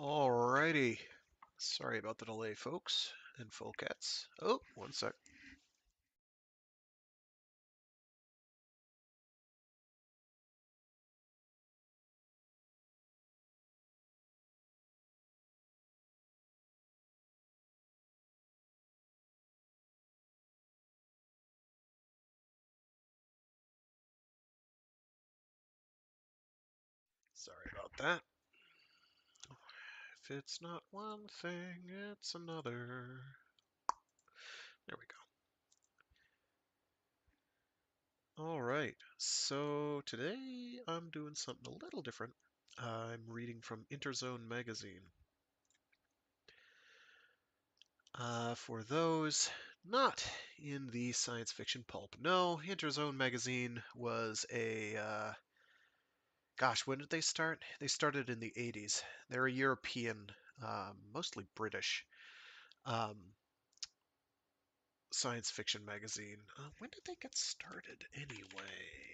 Alrighty. Sorry about the delay, folks and folkettes. Oh, one sec. Sorry about that. If it's not one thing, it's another. There we go. Alright, so today I'm doing something a little different. I'm reading from Interzone magazine. For those not in the science fiction pulp, no, Interzone magazine was gosh, when did they start? They started in the 80s. They're a European, mostly British, um, science fiction magazine. When did they get started anyway?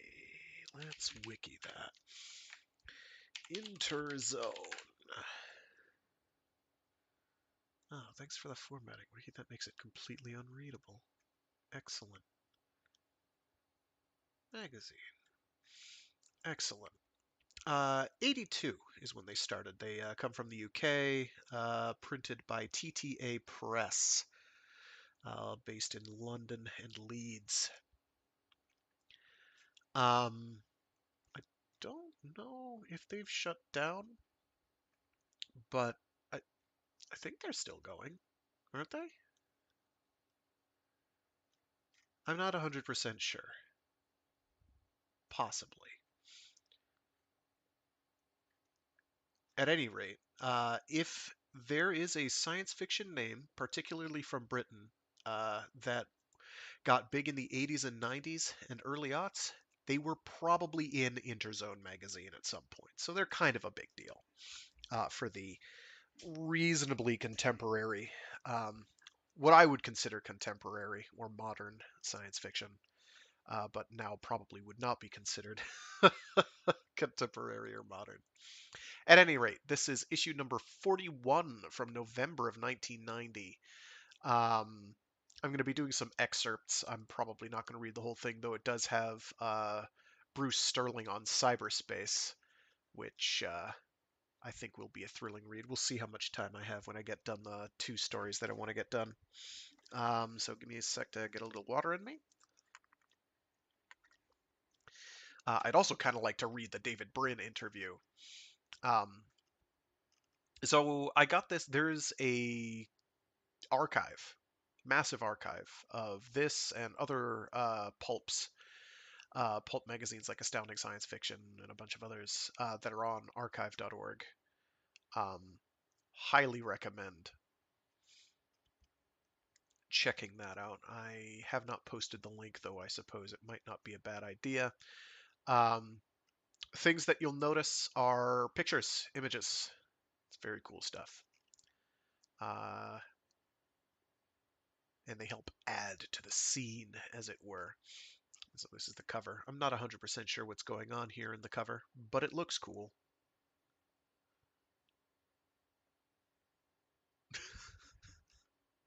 Let's wiki that. Interzone. Oh, thanks for the formatting. Wiki, that makes it completely unreadable. Excellent. Magazine. Excellent. 82 is when they started. They come from the UK, printed by TTA Press, based in London and Leeds. Um, I don't know if they've shut down, but I think they're still going, aren't they? I'm not 100% sure. Possibly. At any rate, if there is a science fiction name, particularly from Britain, that got big in the 80s and 90s and early aughts, they were probably in Interzone magazine at some point. So they're kind of a big deal for the reasonably contemporary, um, what I would consider contemporary or modern science fiction, but now probably would not be considered contemporary or modern. At any rate, this is issue number 41 from November of 1990. Um, I'm going to be doing some excerpts. I'm probably not going to read the whole thing, though it does have Bruce Sterling on cyberspace, which I think will be a thrilling read. We'll see how much time I have when I get done the two stories that I want to get done. So give me a sec to get a little water in me. I'd also kind of like to read the David Brin interview. Um, so I got this. There's a archive, massive archive of this and other pulps, pulp magazines like Astounding Science Fiction and a bunch of others that are on archive.org. Um, highly recommend checking that out. I have not posted the link, though I suppose it might not be a bad idea. Um, things that you'll notice are pictures, images. It's very cool stuff. Uh, and they help add to the scene, as it were. So this is the cover. I'm not 100% sure what's going on here in the cover, but it looks cool.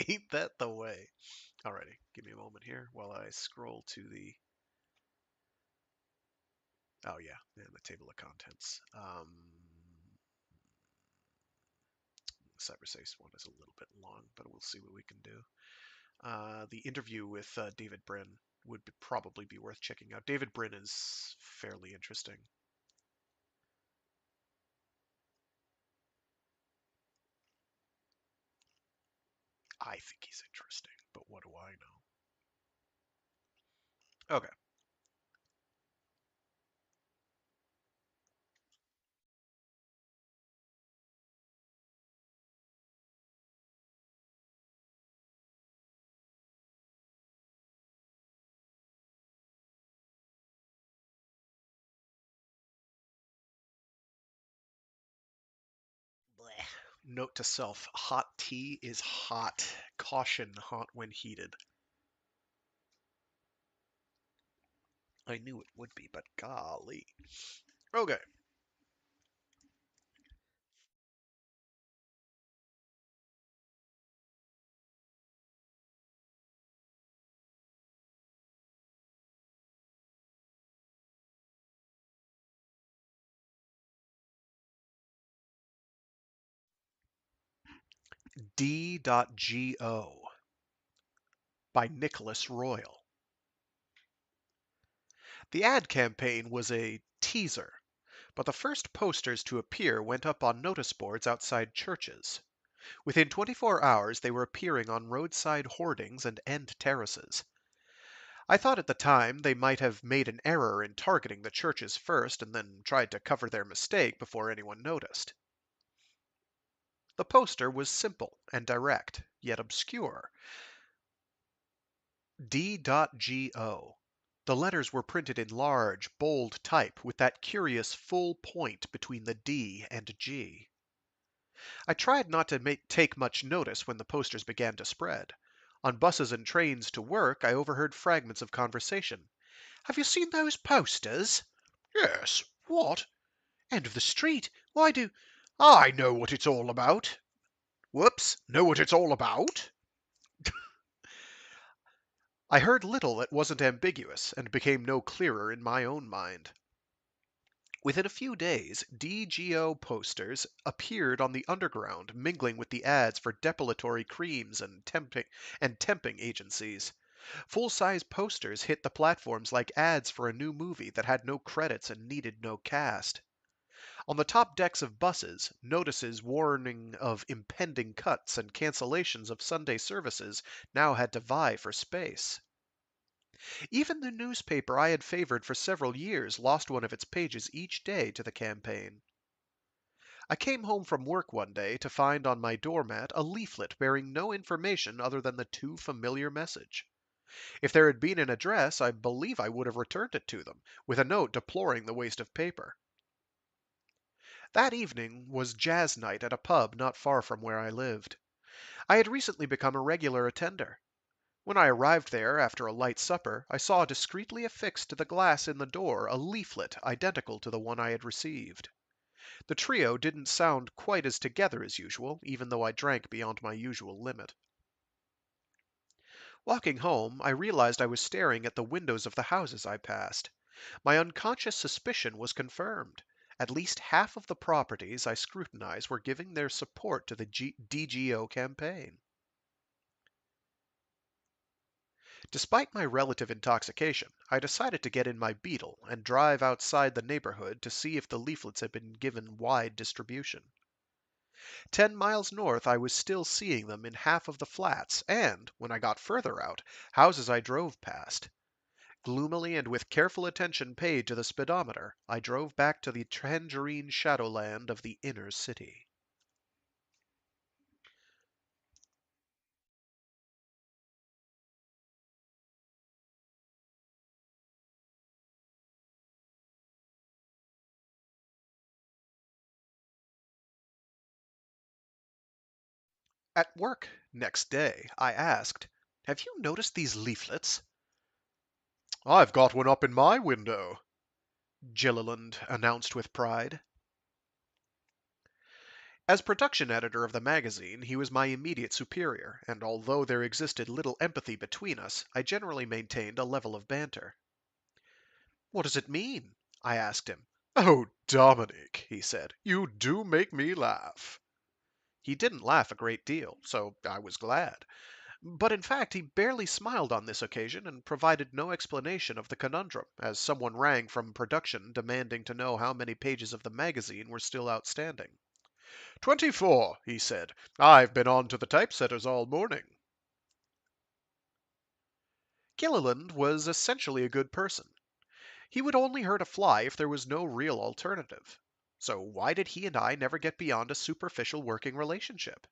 Ain't that the way? Alrighty, give me a moment here while I scroll to the... Oh yeah, and the table of contents. Cyberspace one is a little bit long, but we'll see what we can do. The interview with David Brin would probably be worth checking out. David Brin is fairly interesting. I think he's interesting, but what do I know? Okay. Blech. Note to self, hot tea is hot. Caution, hot when heated. I knew it would be, but golly. Okay. D.GO by Nicholas Royle. The ad campaign was a teaser, but the first posters to appear went up on notice boards outside churches. Within 24 hours, they were appearing on roadside hoardings and end terraces. I thought at the time they might have made an error in targeting the churches first and then tried to cover their mistake before anyone noticed. The poster was simple and direct, yet obscure. D.GO. The letters were printed in large, bold type with that curious full point between the D and G. I tried not to take much notice when the posters began to spread. On buses and trains to work, I overheard fragments of conversation. "Have you seen those posters?" "Yes. What?" "End of the street. Why do—" "I know what it's all about." "Whoops. Know what it's all about?" I heard little that wasn't ambiguous, and became no clearer in my own mind. Within a few days, D.GO posters appeared on the underground, mingling with the ads for depilatory creams and temping agencies. Full-size posters hit the platforms like ads for a new movie that had no credits and needed no cast. On the top decks of buses, notices warning of impending cuts and cancellations of Sunday services now had to vie for space. Even the newspaper I had favored for several years lost one of its pages each day to the campaign. I came home from work one day to find on my doormat a leaflet bearing no information other than the too familiar message. If there had been an address, I believe I would have returned it to them, with a note deploring the waste of paper. That evening was jazz night at a pub not far from where I lived. I had recently become a regular attender. When I arrived there after a light supper, I saw discreetly affixed to the glass in the door a leaflet identical to the one I had received. The trio didn't sound quite as together as usual, even though I drank beyond my usual limit. Walking home, I realized I was staring at the windows of the houses I passed. My unconscious suspicion was confirmed. At least half of the properties I scrutinized were giving their support to the D.GO campaign. Despite my relative intoxication, I decided to get in my Beetle and drive outside the neighborhood to see if the leaflets had been given wide distribution. 10 miles north, I was still seeing them in half of the flats, and, when I got further out, houses I drove past. Gloomily and with careful attention paid to the speedometer, I drove back to the tangerine shadowland of the inner city. At work next day, I asked, "Have you noticed these leaflets?" "I've got one up in my window," Gilliland announced with pride. As production editor of the magazine, he was my immediate superior, and although there existed little empathy between us, I generally maintained a level of banter. "What does it mean?" I asked him. "Oh, Dominic," he said, "you do make me laugh." He didn't laugh a great deal, so I was glad. But in fact, he barely smiled on this occasion and provided no explanation of the conundrum, as someone rang from production demanding to know how many pages of the magazine were still outstanding. 24, he said. "I've been on to the typesetters all morning." Gilliland was essentially a good person. He would only hurt a fly if there was no real alternative. So why did he and I never get beyond a superficial working relationship?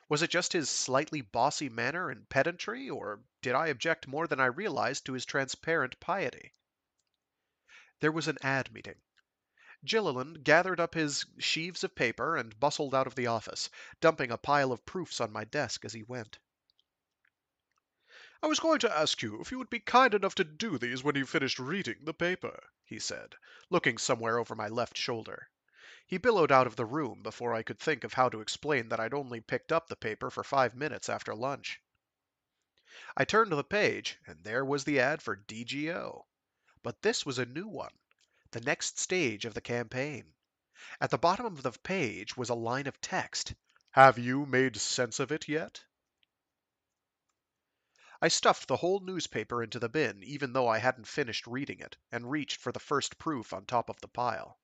Was it just his slightly bossy manner and pedantry, or did I object more than I realized to his transparent piety? There was an ad meeting. Gilliland gathered up his sheaves of paper and bustled out of the office, dumping a pile of proofs on my desk as he went. "I was going to ask you if you would be kind enough to do these when you've finished reading the paper," he said, Looking somewhere over my left shoulder. He billowed out of the room before I could think of how to explain that I'd only picked up the paper for 5 minutes after lunch. I turned to the page, and there was the ad for D.GO. But this was a new one, the next stage of the campaign. At the bottom of the page was a line of text. Have you made sense of it yet? I stuffed the whole newspaper into the bin, even though I hadn't finished reading it, and reached for the first proof on top of the pile.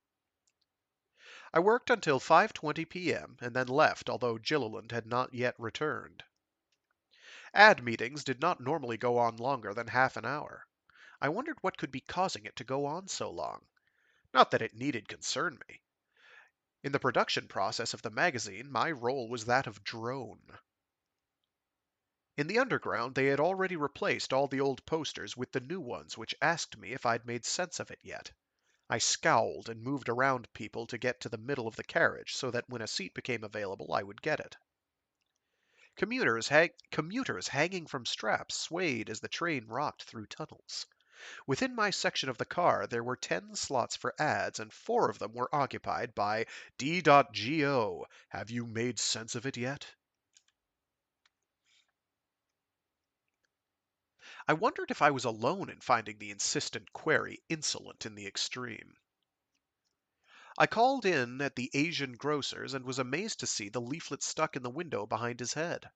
I worked until 5:20 p.m. and then left, although Gilliland had not yet returned. Ad meetings did not normally go on longer than half an hour. I wondered what could be causing it to go on so long. Not that it needed concern me. In the production process of the magazine, my role was that of drone. In the underground, they had already replaced all the old posters with the new ones, which asked me if I'd made sense of it yet. I scowled and moved around people to get to the middle of the carriage so that when a seat became available, I would get it. Commuters hanging from straps swayed as the train rocked through tunnels. Within my section of the car, there were 10 slots for ads, and 4 of them were occupied by D.GO. Have you made sense of it yet? I wondered if I was alone in finding the insistent query insolent in the extreme. I called in at the Asian grocer's and was amazed to see the leaflet stuck in the window behind his head.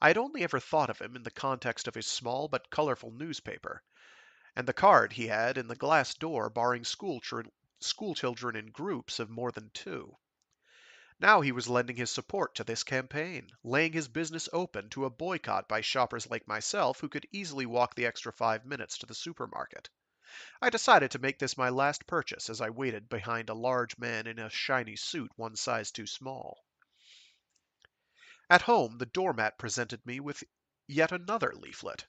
I had only ever thought of him in the context of his small but colorful newspaper, and the card he had in the glass door barring school children in groups of more than 2. Now he was lending his support to this campaign, laying his business open to a boycott by shoppers like myself who could easily walk the extra 5 minutes to the supermarket. I decided to make this my last purchase as I waited behind a large man in a shiny suit one size too small. At home, the doormat presented me with yet another leaflet.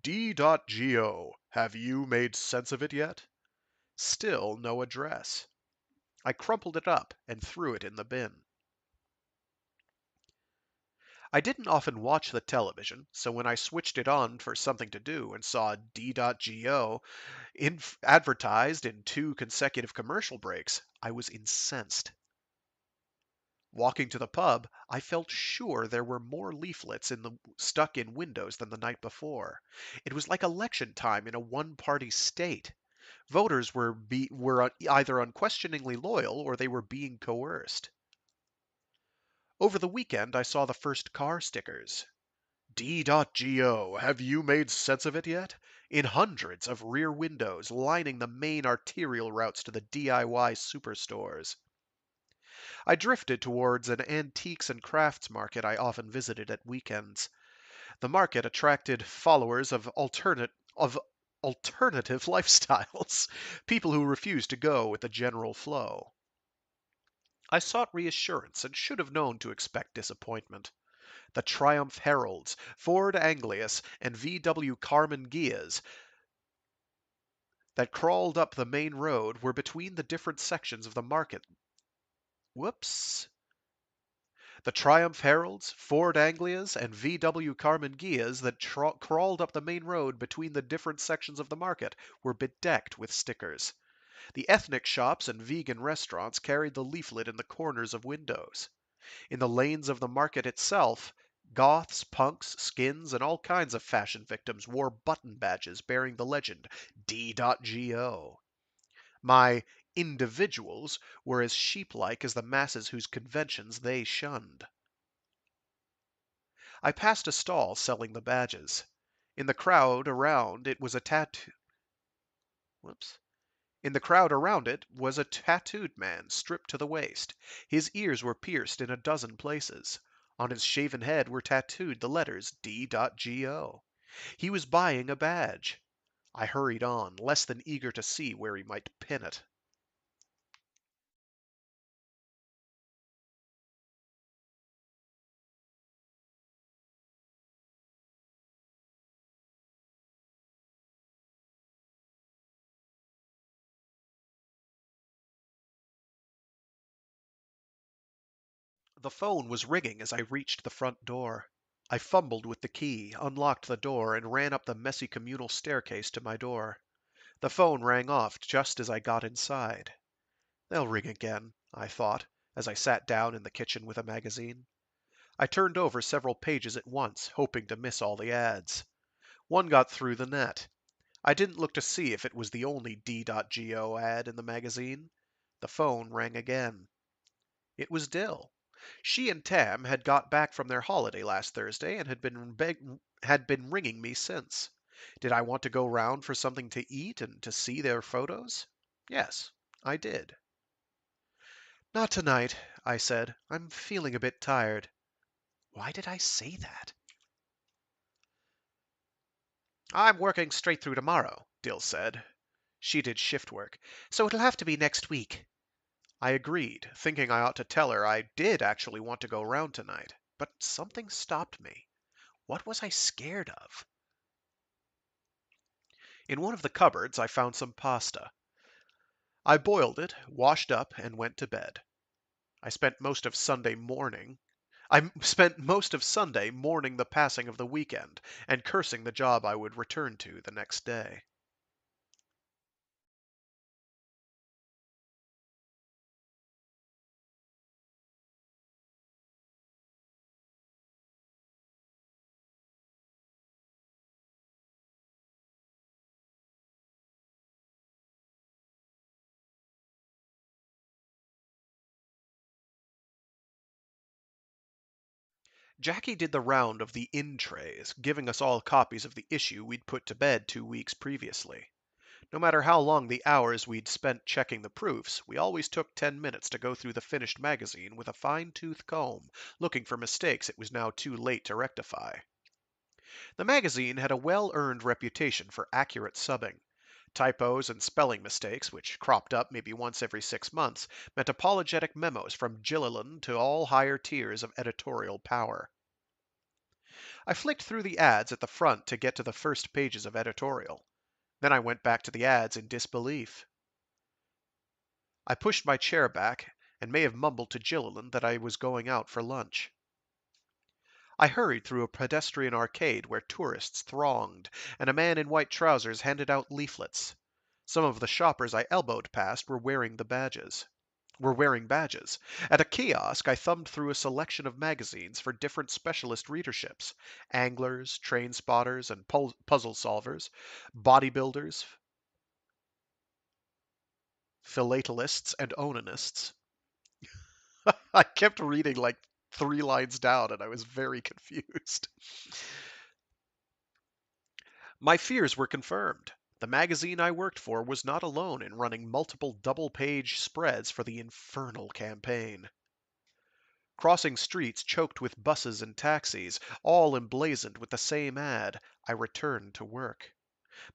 D.GO. Have you made sense of it yet? Still no address. I crumpled it up and threw it in the bin. I didn't often watch the television, so when I switched it on for something to do and saw D.GO advertised in 2 consecutive commercial breaks, I was incensed. Walking to the pub, I felt sure there were more leaflets stuck in windows than the night before. It was like election time in a one-party state. Voters were either unquestioningly loyal or they were being coerced. Over the weekend, I saw the first car stickers. D.GO, have you made sense of it yet? In hundreds of rear windows lining the main arterial routes to the DIY superstores. I drifted towards an antiques and crafts market I often visited at weekends. The market attracted followers of alternative lifestyles, people who refused to go with the general flow. I sought reassurance and should have known to expect disappointment. The Triumph Heralds, Ford Anglias, and VW Carmen Gias that crawled up the main road were between the different sections of the market. Whoops. The Triumph Heralds, Ford Anglias, and VW Carmen Gias that crawled up the main road between the different sections of the market were bedecked with stickers. The ethnic shops and vegan restaurants carried the leaflet in the corners of windows. In the lanes of the market itself, goths, punks, skins, and all kinds of fashion victims wore button badges bearing the legend D.GO. My individuals were as sheep-like as the masses whose conventions they shunned. I passed a stall selling the badges. In the crowd around it was a tattoo. Whoops. In the crowd around it was a tattooed man, stripped to the waist. His ears were pierced in a dozen places. On his shaven head were tattooed the letters D.GO. He was buying a badge. I hurried on, less than eager to see where he might pin it. The phone was ringing as I reached the front door. I fumbled with the key, unlocked the door, and ran up the messy communal staircase to my door. The phone rang off just as I got inside. They'll ring again, I thought, as I sat down in the kitchen with a magazine. I turned over several pages at once, hoping to miss all the ads. One got through the net. I didn't look to see if it was the only D.GO ad in the magazine. The phone rang again. It was Dill. She and Tam had got back from their holiday last Thursday and had been ringing me since. Did I want to go round for something to eat and to see their photos? Yes, I did. Not tonight, I said. I'm feeling a bit tired. Why did I say that? I'm working straight through tomorrow, Dill said. She did shift work, so it'll have to be next week. I agreed, thinking I ought to tell her I did actually want to go round tonight. But something stopped me. What was I scared of? In one of the cupboards I found some pasta. I boiled it, washed up, and went to bed. I spent most of Sunday morning I spent most of Sunday mourning the passing of the weekend and cursing the job I would return to the next day. Jackie did the round of the in trays, giving us all copies of the issue we'd put to bed 2 weeks previously. No matter how long the hours we'd spent checking the proofs, we always took 10 minutes to go through the finished magazine with a fine-tooth comb, looking for mistakes it was now too late to rectify. The magazine had a well-earned reputation for accurate subbing. Typos and spelling mistakes, which cropped up maybe once every 6 months, meant apologetic memos from Gilliland to all higher tiers of editorial power. I flicked through the ads at the front to get to the first pages of editorial. Then I went back to the ads in disbelief. I pushed my chair back and may have mumbled to Gilliland that I was going out for lunch. I hurried through a pedestrian arcade where tourists thronged, and a man in white trousers handed out leaflets. Some of the shoppers I elbowed past were wearing badges. At a kiosk, I thumbed through a selection of magazines for different specialist readerships: anglers, train spotters, and puzzle solvers, bodybuilders, philatelists, and onanists. I kept reading like 3 lines down, and I was very confused. My fears were confirmed. The magazine I worked for was not alone in running multiple double-page spreads for the infernal campaign. Crossing streets choked with buses and taxis, all emblazoned with the same ad, I returned to work.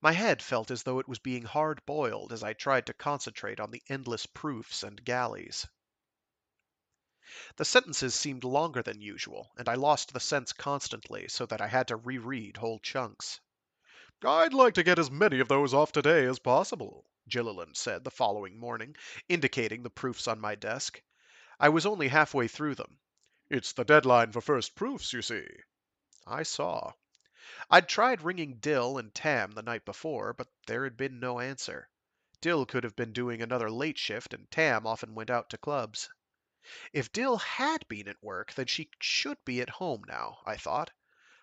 My head felt as though it was being hard-boiled as I tried to concentrate on the endless proofs and galleys. The sentences seemed longer than usual, and I lost the sense constantly, so that I had to reread whole chunks. I'd like to get as many of those off today as possible, Gilliland said the following morning, indicating the proofs on my desk. I was only halfway through them. It's the deadline for first proofs, you see. I saw. I'd tried ringing Dill and Tam the night before, but there had been no answer. Dill could have been doing another late shift, and Tam often went out to clubs. If Dill had been at work, then she should be at home now, I thought.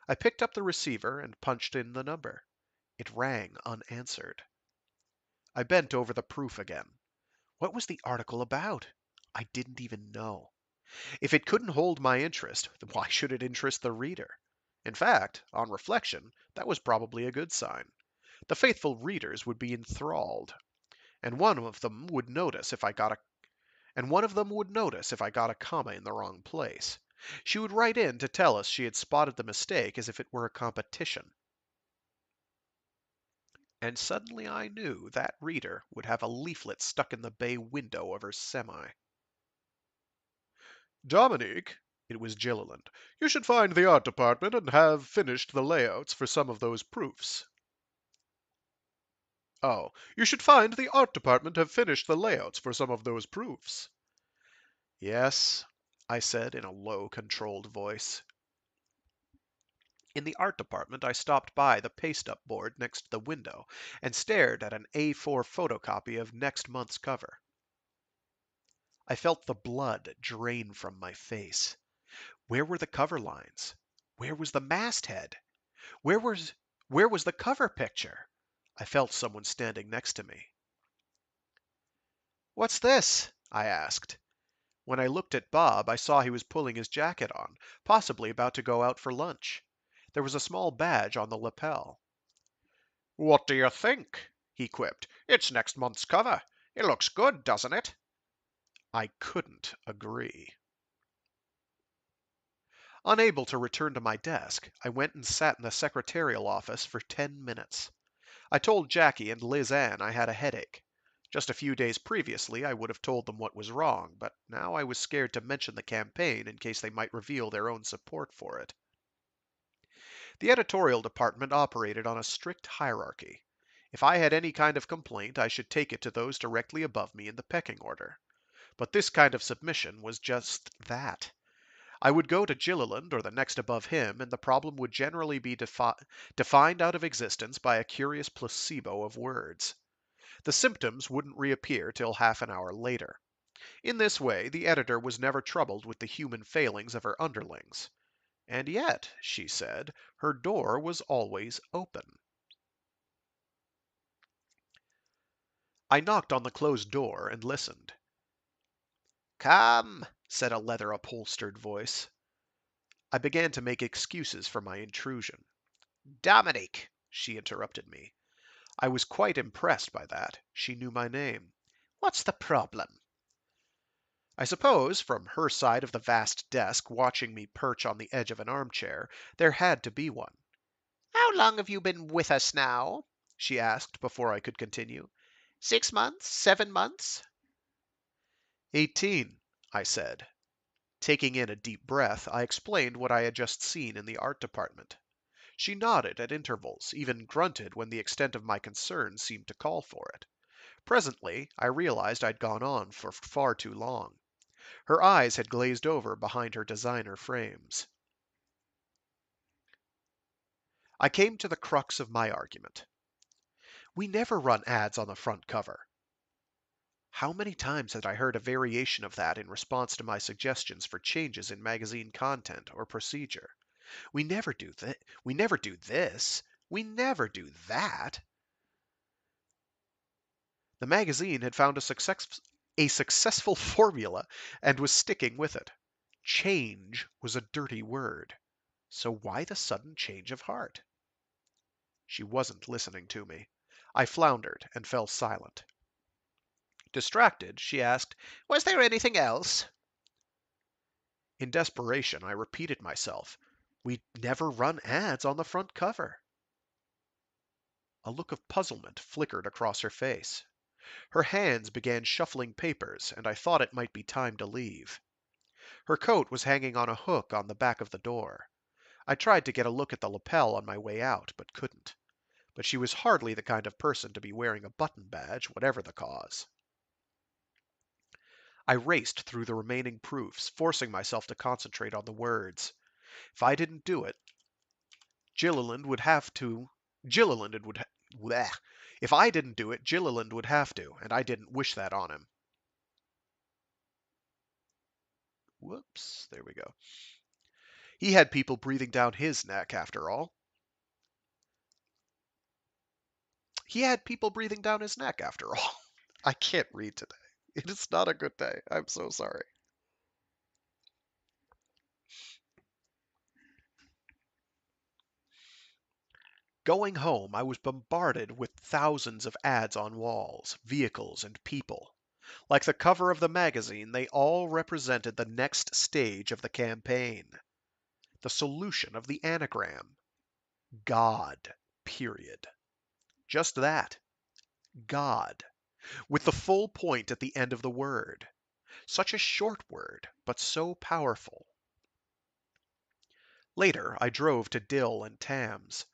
I picked up the receiver and punched in the number. It rang unanswered. I bent over the proof again. What was the article about? I didn't even know. If it couldn't hold my interest, then why should it interest the reader? In fact, on reflection, that was probably a good sign. The faithful readers would be enthralled, and one of them would notice if I got a comma in the wrong place. She would write in to tell us she had spotted the mistake as if it were a competition. And suddenly I knew that reader would have a leaflet stuck in the bay window of her semi. Dominique, it was Gilliland, you should find the art department and have finished the layouts for some of those proofs. Oh, you should find the art department have finished the layouts for some of those proofs. Yes, I said in a low, controlled voice. In the art department, I stopped by the paste-up board next to the window and stared at an A4 photocopy of next month's cover. I felt the blood drain from my face. Where were the cover lines? Where was the masthead? Where was where was the cover picture? I felt someone standing next to me. "What's this?" I asked. When I looked at Bob, I saw he was pulling his jacket on, possibly about to go out for lunch. There was a small badge on the lapel. What do you think? He quipped. It's next month's cover. It looks good, doesn't it? I couldn't agree. Unable to return to my desk, I went and sat in the secretarial office for 10 minutes. I told Jackie and Liz Ann I had a headache. Just a few days previously, I would have told them what was wrong, but now I was scared to mention the campaign in case they might reveal their own support for it. The editorial department operated on a strict hierarchy. If I had any kind of complaint, I should take it to those directly above me in the pecking order. But this kind of submission was just that. I would go to Gilliland or the next above him, and the problem would generally be defined out of existence by a curious placebo of words. The symptoms wouldn't reappear till half an hour later. In this way, the editor was never troubled with the human failings of her underlings. And yet, she said, her door was always open. I knocked on the closed door and listened. Come, Said a leather upholstered voice. I began to make excuses for my intrusion. Dominic, She interrupted me. I was quite impressed by that. She knew my name. what's the problem? I suppose, from her side of the vast desk, watching me perch on the edge of an armchair, there had to be one. How long have you been with us now? She asked before I could continue. 6 months? 7 months? 18, I said. Taking in a deep breath, I explained what I had just seen in the art department. She nodded at intervals, even grunted when the extent of my concern seemed to call for it. Presently, I realized I'd gone on for far too long. Her eyes had glazed over behind her designer frames. I came to the crux of my argument. We never run ads on the front cover. How many times had I heard a variation of that in response to my suggestions for changes in magazine content or procedure? We never do that. We never do this. We never do that. The magazine had found a successful formula and was sticking with it. Change was a dirty word. So why the sudden change of heart? She wasn't listening to me. I floundered and fell silent. Distracted, she asked, Was there anything else? in desperation, I repeated myself. We never run ads on the front cover. A look of puzzlement flickered across her face. Her hands began shuffling papers, and I thought it might be time to leave. Her coat was hanging on a hook on the back of the door. I tried to get a look at the lapel on my way out, but couldn't. But she was hardly the kind of person to be wearing a button badge, whatever the cause. I raced through the remaining proofs, forcing myself to concentrate on the words. If I didn't do it, Gilliland would have to. Gilliland would. Bleh. If I didn't do it, Gilliland would have to, and I didn't wish that on him. Whoops, there we go. He had people breathing down his neck, after all. He had people breathing down his neck, after all. I can't read today. It is not a good day. I'm so sorry. Going home, I was bombarded with thousands of ads on walls, vehicles, and people. Like the cover of the magazine, they all represented the next stage of the campaign. The solution of the anagram. God. Period. Just that. God. With the full point at the end of the word. Such a short word, but so powerful. Later, I drove to Dill and Tam's.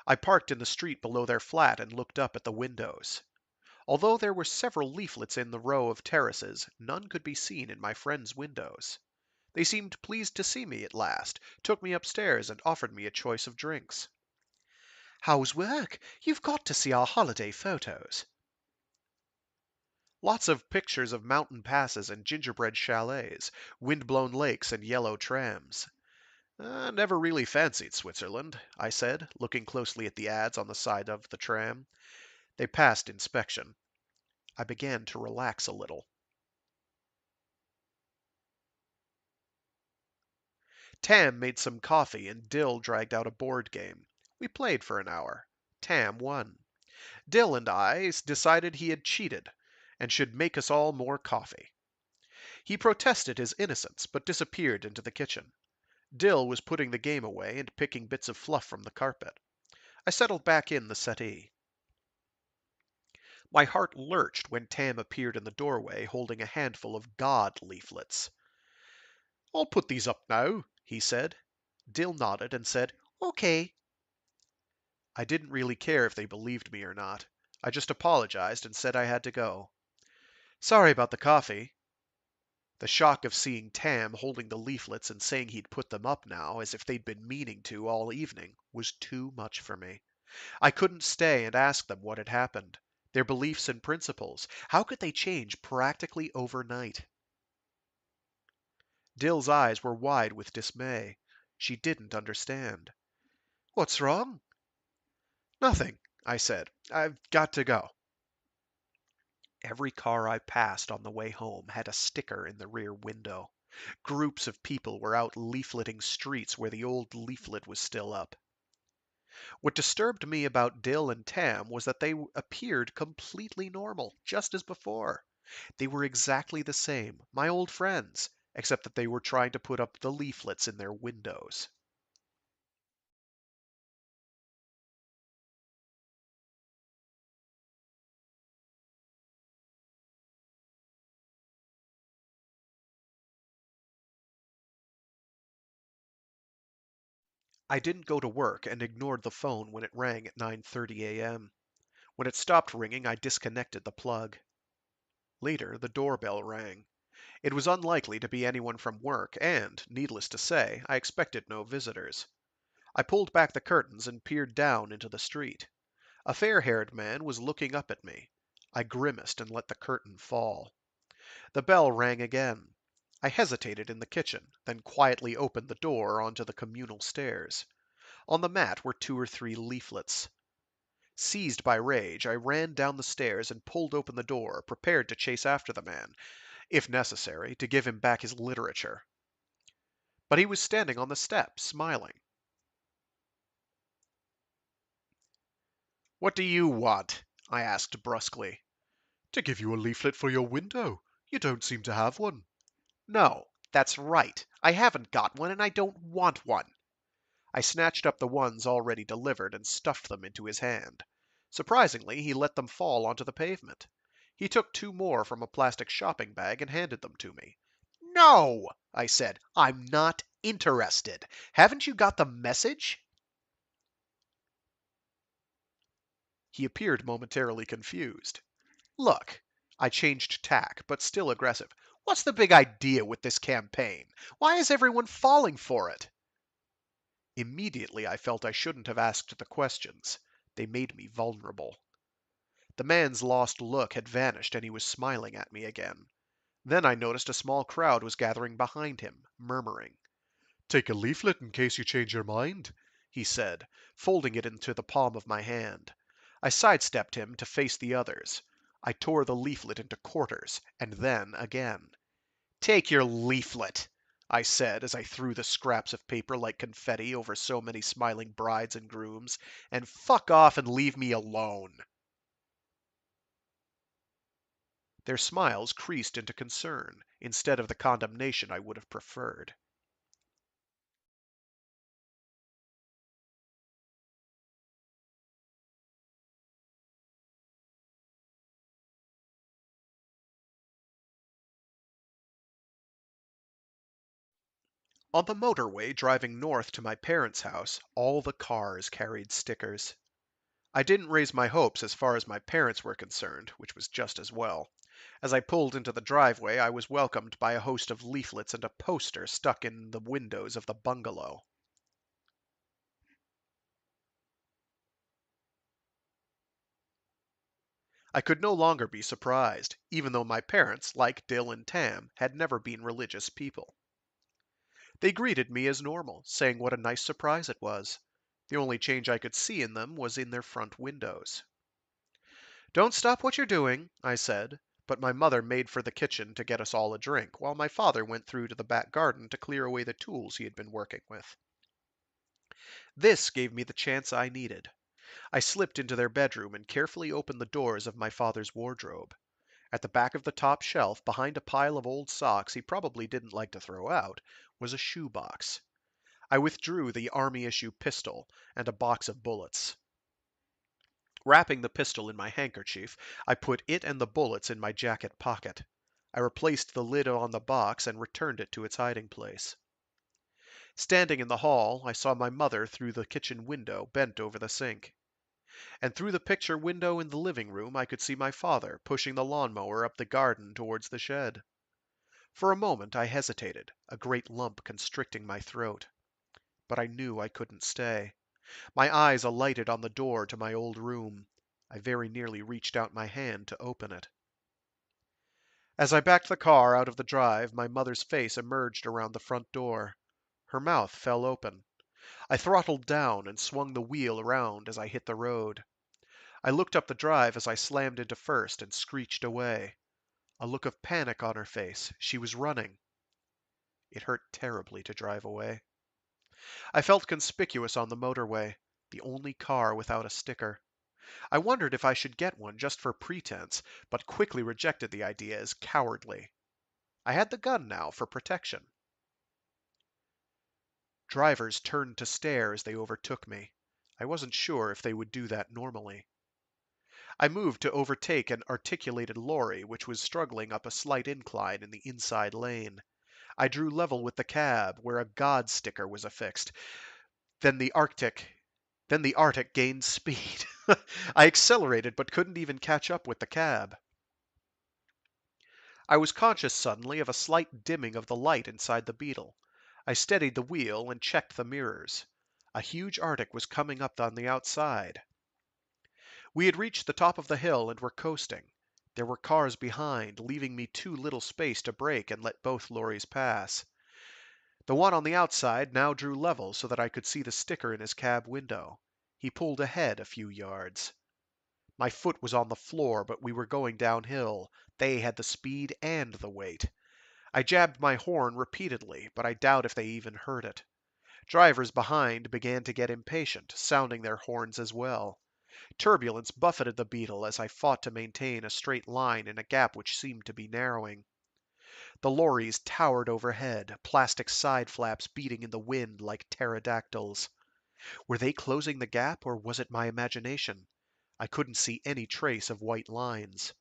I parked in the street below their flat and looked up at the windows. Although there were several leaflets in the row of terraces, none could be seen in my friends' windows. They seemed pleased to see me at last, took me upstairs, and offered me a choice of drinks. "How's work? You've got to see our holiday photos." Lots of pictures of mountain passes and gingerbread chalets, wind-blown lakes and yellow trams. Never really fancied Switzerland, I said, looking closely at the ads on the side of the tram. They passed inspection. I began to relax a little. Tam made some coffee and Dill dragged out a board game. We played for an hour. Tam won. Dill and I decided he had cheated and should make us all more coffee. He protested his innocence but disappeared into the kitchen. Dill was putting the game away and picking bits of fluff from the carpet. I settled back in the settee. My heart lurched when Tam appeared in the doorway holding a handful of God leaflets. "I'll put these up now," he said. Dill nodded and said, "Okay." I didn't really care if they believed me or not. I just apologized and said I had to go. "Sorry about the coffee." The shock of seeing Tam holding the leaflets and saying he'd put them up now, as if they'd been meaning to all evening, was too much for me. I couldn't stay and ask them what had happened. Their beliefs and principles. How could they change practically overnight? Dill's eyes were wide with dismay. She didn't understand. "What's wrong?" "Nothing," I said. "I've got to go." Every car I passed on the way home had a sticker in the rear window. Groups of people were out leafleting streets where the old leaflet was still up. What disturbed me about Dill and Tam was that they appeared completely normal, just as before. They were exactly the same, my old friends, except that they were trying to put up the leaflets in their windows. I didn't go to work and ignored the phone when it rang at 9:30 a.m. When it stopped ringing, I disconnected the plug. Later, the doorbell rang. It was unlikely to be anyone from work, and, needless to say, I expected no visitors. I pulled back the curtains and peered down into the street. A fair-haired man was looking up at me. I grimaced and let the curtain fall. The bell rang again. I hesitated in the kitchen, then quietly opened the door onto the communal stairs. On the mat were 2 or 3 leaflets. Seized by rage, I ran down the stairs and pulled open the door, prepared to chase after the man, if necessary, to give him back his literature. But he was standing on the step, smiling. "What do you want?" I asked brusquely. "To give you a leaflet for your window. You don't seem to have one." "No, that's right. I haven't got one, and I don't want one." I snatched up the ones already delivered and stuffed them into his hand. Surprisingly, he let them fall onto the pavement. He took 2 more from a plastic shopping bag and handed them to me. "No," I said. "I'm not interested. Haven't you got the message?" He appeared momentarily confused. "Look," I changed tack, but still aggressive. "What's the big idea with this campaign? Why is everyone falling for it?" Immediately I felt I shouldn't have asked the questions. They made me vulnerable. The man's lost look had vanished and he was smiling at me again. Then I noticed a small crowd was gathering behind him, murmuring. "Take a leaflet in case you change your mind," he said, folding it into the palm of my hand. I sidestepped him to face the others. I tore the leaflet into quarters, and then again. "Take your leaflet," I said as I threw the scraps of paper like confetti over so many smiling brides and grooms, "and fuck off and leave me alone." Their smiles creased into concern, instead of the condemnation I would have preferred. On the motorway driving north to my parents' house, all the cars carried stickers. I didn't raise my hopes as far as my parents were concerned, which was just as well. As I pulled into the driveway, I was welcomed by a host of leaflets and a poster stuck in the windows of the bungalow. I could no longer be surprised, even though my parents, like Dill and Tam, had never been religious people. They greeted me as normal, saying what a nice surprise it was. The only change I could see in them was in their front windows. "Don't stop what you're doing," I said. but my mother made for the kitchen to get us all a drink, while my father went through to the back garden to clear away the tools he had been working with. This gave me the chance I needed. I slipped into their bedroom and carefully opened the doors of my father's wardrobe. At the back of the top shelf, behind a pile of old socks he probably didn't like to throw out, was a shoebox. I withdrew the Army issue pistol and a box of bullets. Wrapping the pistol in my handkerchief, I put it and the bullets in my jacket pocket. I replaced the lid on the box and returned it to its hiding place. Standing in the hall, I saw my mother through the kitchen window, bent over the sink. And through the picture window in the living room, I could see my father pushing the lawnmower up the garden towards the shed. For a moment I hesitated, a great lump constricting my throat. But I knew I couldn't stay. My eyes alighted on the door to my old room. I very nearly reached out my hand to open it. As I backed the car out of the drive, my mother's face emerged around the front door. Her mouth fell open. I throttled down and swung the wheel around as I hit the road. I looked up the drive as I slammed into first and screeched away. A look of panic on her face. She was running. It hurt terribly to drive away. I felt conspicuous on the motorway, the only car without a sticker. I wondered if I should get one just for pretense, but quickly rejected the idea as cowardly. I had the gun now for protection. Drivers turned to stare as they overtook me. I wasn't sure if they would do that normally. I moved to overtake an articulated lorry which was struggling up a slight incline in the inside lane. I drew level with the cab, where a God sticker was affixed. Then the Arctic Then the Arctic gained speed. I accelerated but couldn't even catch up with the cab. I was conscious suddenly of a slight dimming of the light inside the Beetle. I steadied the wheel and checked the mirrors. A huge Arctic was coming up on the outside. We had reached the top of the hill and were coasting. There were cars behind, leaving me too little space to brake and let both lorries pass. The one on the outside now drew level so that I could see the sticker in his cab window. He pulled ahead a few yards. My foot was on the floor, but we were going downhill. They had the speed and the weight. I jabbed my horn repeatedly, but I doubt if they even heard it. Drivers behind began to get impatient, sounding their horns as well. Turbulence buffeted the Beetle as I fought to maintain a straight line in a gap which seemed to be narrowing. The lorries towered overhead, plastic side flaps beating in the wind like pterodactyls. Were they closing the gap, or was it my imagination? I couldn't see any trace of white lines.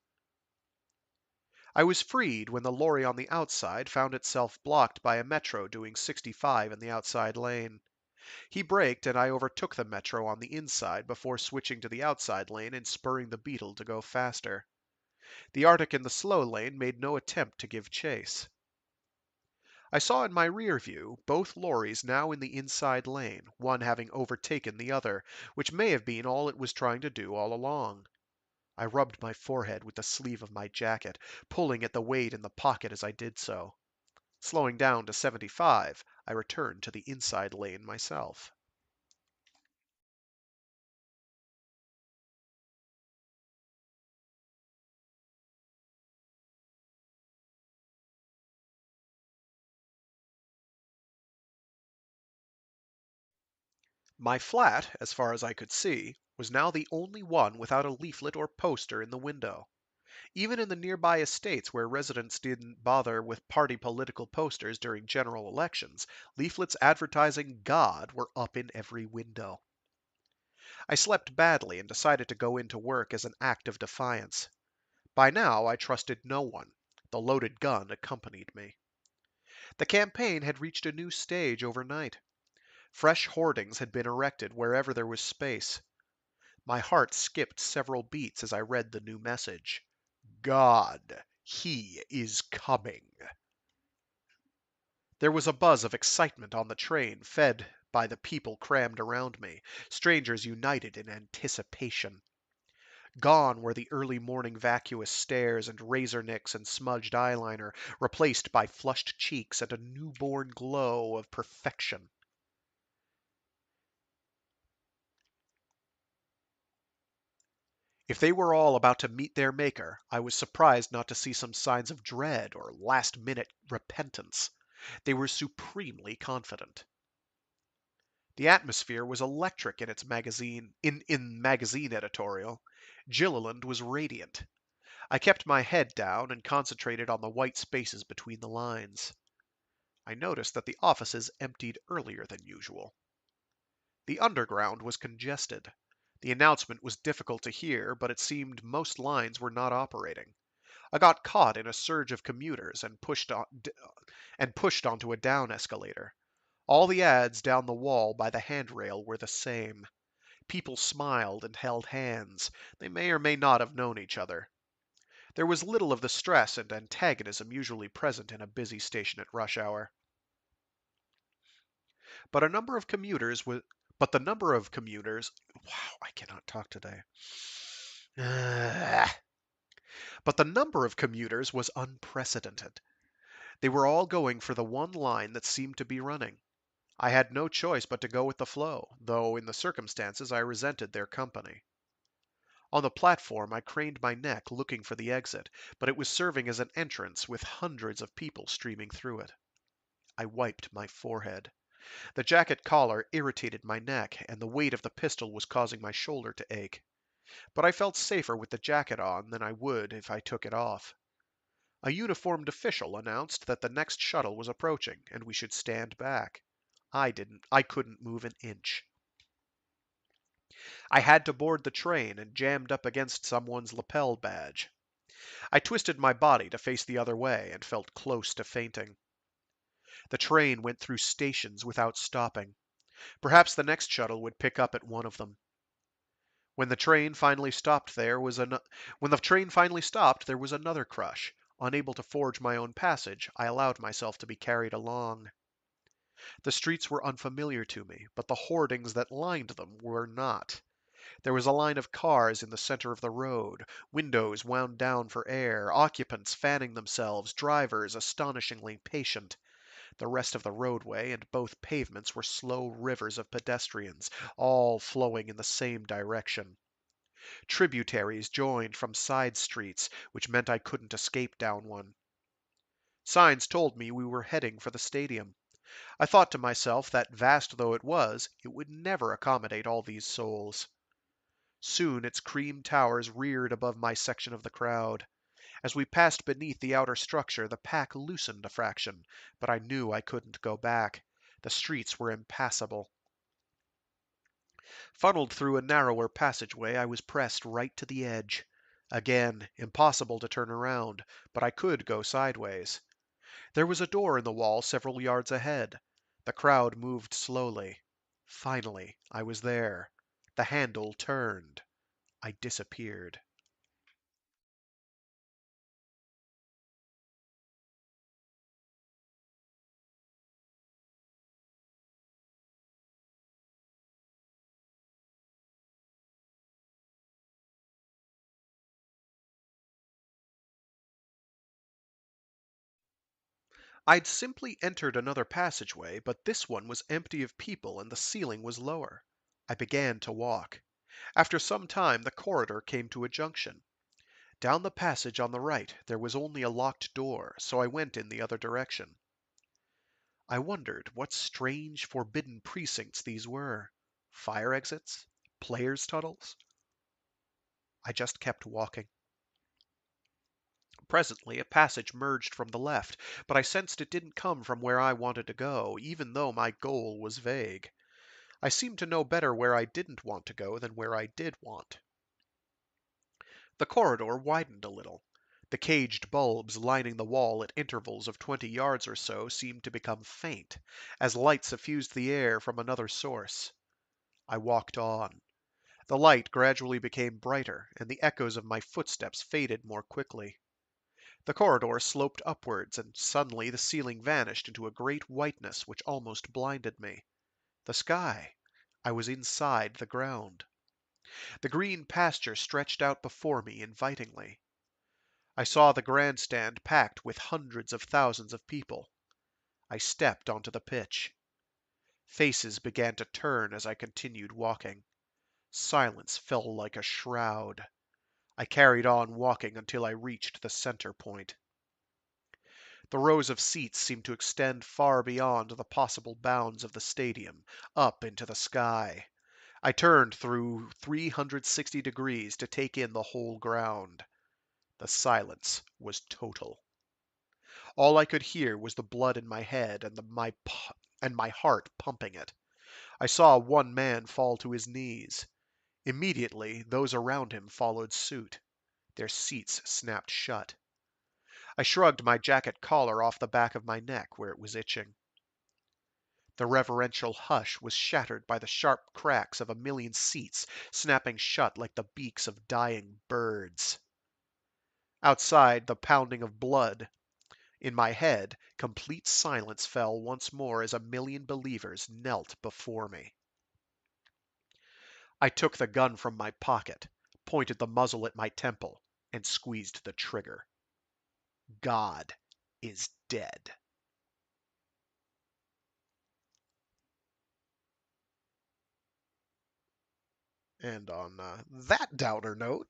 I was freed when the lorry on the outside found itself blocked by a Metro doing 65 in the outside lane. He braked and I overtook the Metro on the inside before switching to the outside lane and spurring the Beetle to go faster. The Arctic in the slow lane made no attempt to give chase. I saw in my rear view both lorries now in the inside lane, one having overtaken the other, which may have been all it was trying to do all along. I rubbed my forehead with the sleeve of my jacket, pulling at the weight in the pocket as I did so. Slowing down to 75, I returned to the inside lane myself. My flat, as far as I could see, was now the only one without a leaflet or poster in the window. Even in the nearby estates where residents didn't bother with party political posters during general elections, leaflets advertising God were up in every window. I slept badly and decided to go into work as an act of defiance. By now I trusted no one. The loaded gun accompanied me. The campaign had reached a new stage overnight. Fresh hoardings had been erected wherever there was space. My heart skipped several beats as I read the new message. God, he is coming. There was a buzz of excitement on the train, fed by the people crammed around me, strangers united in anticipation. Gone were the early morning vacuous stares and razor nicks and smudged eyeliner, replaced by flushed cheeks and a newborn glow of perfection. If they were all about to meet their maker, I was surprised not to see some signs of dread or last-minute repentance. They were supremely confident. The atmosphere was electric in its magazine editorial. Gilliland was radiant. I kept my head down and concentrated on the white spaces between the lines. I noticed that the offices emptied earlier than usual. The underground was congested. The announcement was difficult to hear, but it seemed most lines were not operating. I got caught in a surge of commuters and pushed onto a down escalator. All the ads down the wall by the handrail were the same. People smiled and held hands. They may or may not have known each other. There was little of the stress and antagonism usually present in a busy station at rush hour. But a number of commuters was but the number of commuters wow, I cannot talk today. But the number of commuters was unprecedented. They were all going for the one line that seemed to be running. I had no choice but to go with the flow, though in the circumstances I resented their company. On the platform I craned my neck looking for the exit, but it was serving as an entrance with hundreds of people streaming through it. I wiped my forehead. The jacket collar irritated my neck, and the weight of the pistol was causing my shoulder to ache. But I felt safer with the jacket on than I would if I took it off. A uniformed official announced that the next shuttle was approaching, and we should stand back. I couldn't move an inch. I had to board the train and jammed up against someone's lapel badge. I twisted my body to face the other way and felt close to fainting. The train went through stations without stopping. Perhaps the next shuttle would pick up at one of them. When the train finally stopped, there was another crush. Unable to forge my own passage, I allowed myself to be carried along. The streets were unfamiliar to me, but the hoardings that lined them were not. There was a line of cars in the center of the road, windows wound down for air, occupants fanning themselves, drivers astonishingly patient. The rest of the roadway and both pavements were slow rivers of pedestrians, all flowing in the same direction. Tributaries joined from side streets, which meant I couldn't escape down one. Signs told me we were heading for the stadium. I thought to myself that, vast though it was, it would never accommodate all these souls. Soon its cream towers reared above my section of the crowd. As we passed beneath the outer structure, the pack loosened a fraction, but I knew I couldn't go back. The streets were impassable. Funneled through a narrower passageway, I was pressed right to the edge. Again, impossible to turn around, but I could go sideways. There was a door in the wall several yards ahead. The crowd moved slowly. Finally, I was there. The handle turned. I disappeared. I'd simply entered another passageway, but this one was empty of people and the ceiling was lower. I began to walk. After some time, the corridor came to a junction. Down the passage on the right, there was only a locked door, so I went in the other direction. I wondered what strange, forbidden precincts these were. Fire exits? Players' tunnels? I just kept walking. Presently, a passage merged from the left, but I sensed it didn't come from where I wanted to go, even though my goal was vague. I seemed to know better where I didn't want to go than where I did want. The corridor widened a little. The caged bulbs lining the wall at intervals of 20 yards or so seemed to become faint, as light suffused the air from another source. I walked on. The light gradually became brighter, and the echoes of my footsteps faded more quickly. The corridor sloped upwards, and suddenly the ceiling vanished into a great whiteness which almost blinded me. The sky! I was inside the ground. The green pasture stretched out before me invitingly. I saw the grandstand packed with hundreds of thousands of people. I stepped onto the pitch. Faces began to turn as I continued walking. Silence fell like a shroud. I carried on walking until I reached the center point. The rows of seats seemed to extend far beyond the possible bounds of the stadium, up into the sky. I turned through 360 degrees to take in the whole ground. The silence was total. All I could hear was the blood in my head and my heart pumping it. I saw one man fall to his knees. Immediately, those around him followed suit. Their seats snapped shut. I shrugged my jacket collar off the back of my neck where it was itching. The reverential hush was shattered by the sharp cracks of a million seats snapping shut like the beaks of dying birds. Outside, the pounding of blood. In my head, complete silence fell once more as a million believers knelt before me. I took the gun from my pocket, pointed the muzzle at my temple, and squeezed the trigger. God is dead. And on that downer note,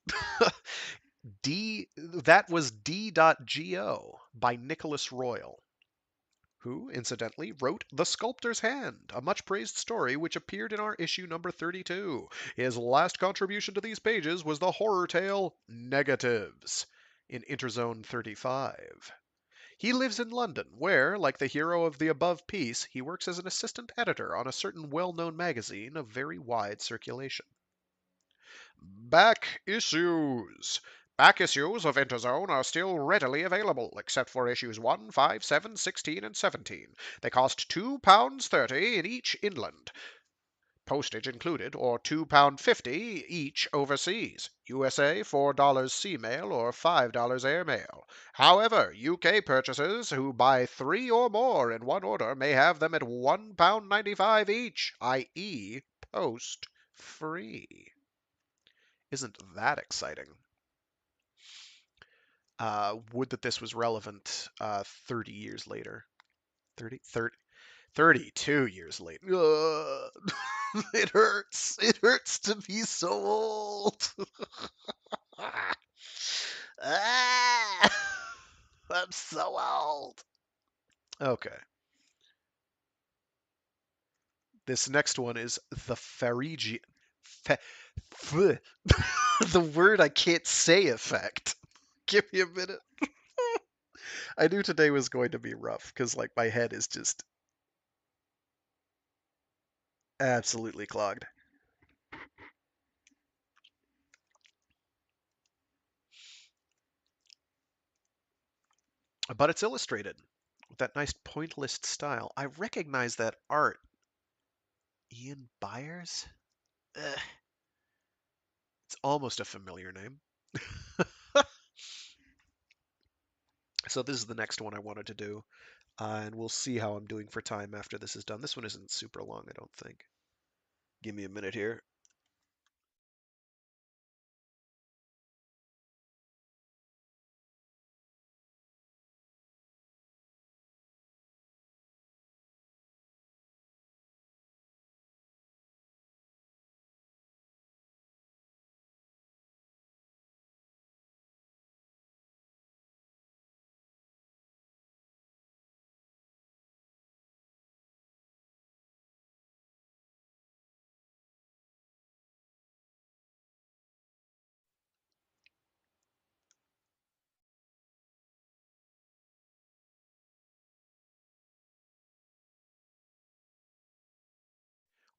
that was D.GO by Nicholas Royle, who, incidentally, wrote The Sculptor's Hand, a much praised story which appeared in our issue number 32. His last contribution to these pages was the horror tale Negatives in Interzone 35. He lives in London, where, like the hero of the above piece, he works as an assistant editor on a certain well-known magazine of very wide circulation. Back issues. Back issues of Interzone are still readily available, except for issues 1, 5, 7, 16, and 17. They cost £2.30 in each inland, postage included, or £2.50 each overseas. USA, $4 sea mail or $5 air mail. However, UK purchasers who buy 3 or more in one order may have them at £1.95 each, i.e., post free. Isn't that exciting? Would that this was relevant 30 years later. 32 years later. It hurts. It hurts to be so old. Ah, I'm so old. Okay. This next one is the Pharagean. Fa- the word I can't say effect. Give me a minute. I knew today was going to be rough because, like, my head is just absolutely clogged. But it's illustrated with that nice pointillist style. I recognize that art. Ian Byers? It's almost a familiar name. So this is the next one I wanted to do, and we'll see how I'm doing for time after this is done. This one isn't super long, I don't think. Give me a minute here.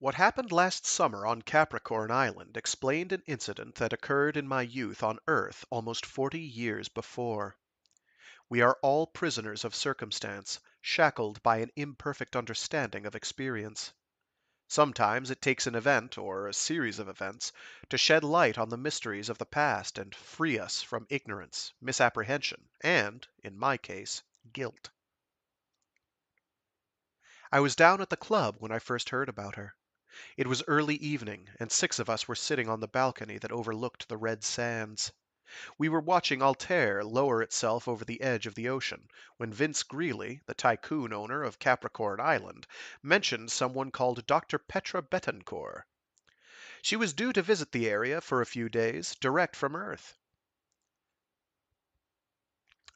What happened last summer on Capricorn Island explained an incident that occurred in my youth on Earth almost 40 years before. We are all prisoners of circumstance, shackled by an imperfect understanding of experience. Sometimes it takes an event, or a series of events, to shed light on the mysteries of the past and free us from ignorance, misapprehension, and, in my case, guilt. I was down at the club when I first heard about her. It was early evening, and 6 of us were sitting on the balcony that overlooked the red sands. We were watching Altair lower itself over the edge of the ocean, when Vince Greeley, the tycoon owner of Capricorn Island, mentioned someone called Dr. Petra Betancourt. She was due to visit the area for a few days, direct from Earth.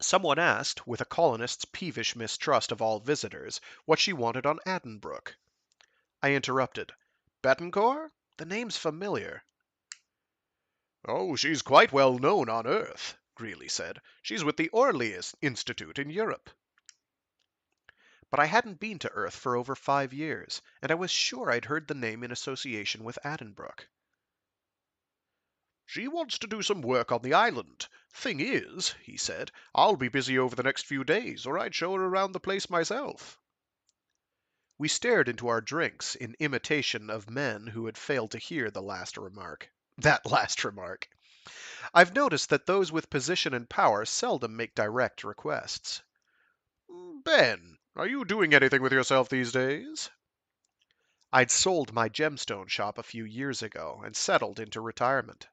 Someone asked, with a colonist's peevish mistrust of all visitors, what she wanted on Addenbrooke. I interrupted. Bettencourt? The name's familiar. Oh, she's quite well known on Earth, Greeley said. She's with the Orly Institute in Europe. But I hadn't been to Earth for over 5 years, and I was sure I'd heard the name in association with Addenbrooke. She wants to do some work on the island. Thing is, he said, I'll be busy over the next few days, or I'd show her around the place myself. We stared into our drinks in imitation of men who had failed to hear the last remark. That last remark. I've noticed that those with position and power seldom make direct requests. Ben, are you doing anything with yourself these days? I'd sold my gemstone shop a few years ago and settled into retirement.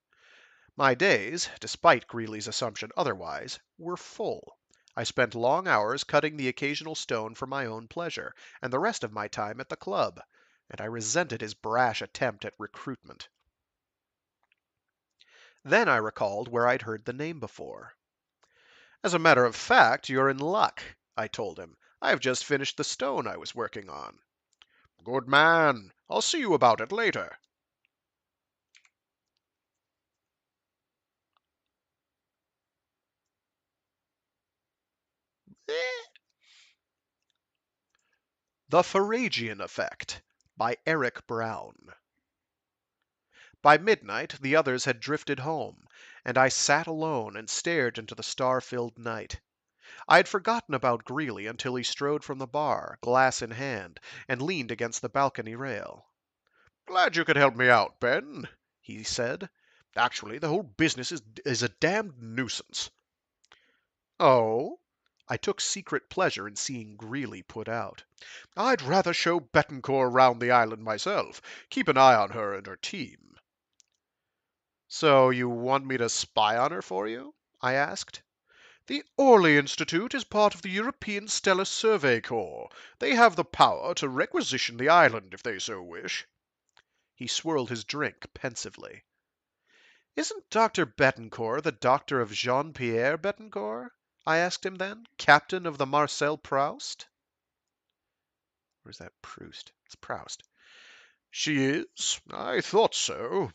My days, despite Greeley's assumption otherwise, were full. I spent long hours cutting the occasional stone for my own pleasure, and the rest of my time at the club, and I resented his brash attempt at recruitment. Then I recalled where I'd heard the name before. As a matter of fact, you're in luck, I told him. I've just finished the stone I was working on. Good man. I'll see you about it later. The Pharagean Effect by Eric Brown. By midnight the others had drifted home, and I sat alone and stared into the star-filled night. I had forgotten about Greeley until he strode from the bar, glass in hand, and leaned against the balcony rail. Glad you could help me out, Ben, he said. Actually, the whole business is a damned nuisance. Oh? I took secret pleasure in seeing Greeley put out. I'd rather show Bettencourt round the island myself, keep an eye on her and her team. So you want me to spy on her for you? I asked. The Orly Institute is part of the European Stellar Survey Corps. They have the power to requisition the island if they so wish. He swirled his drink pensively. Isn't Dr. Bettencourt the doctor of Jean-Pierre Bettencourt? I asked him then. Captain of the Marcel Proust? Or is that Proust? It's Proust. She is? I thought so.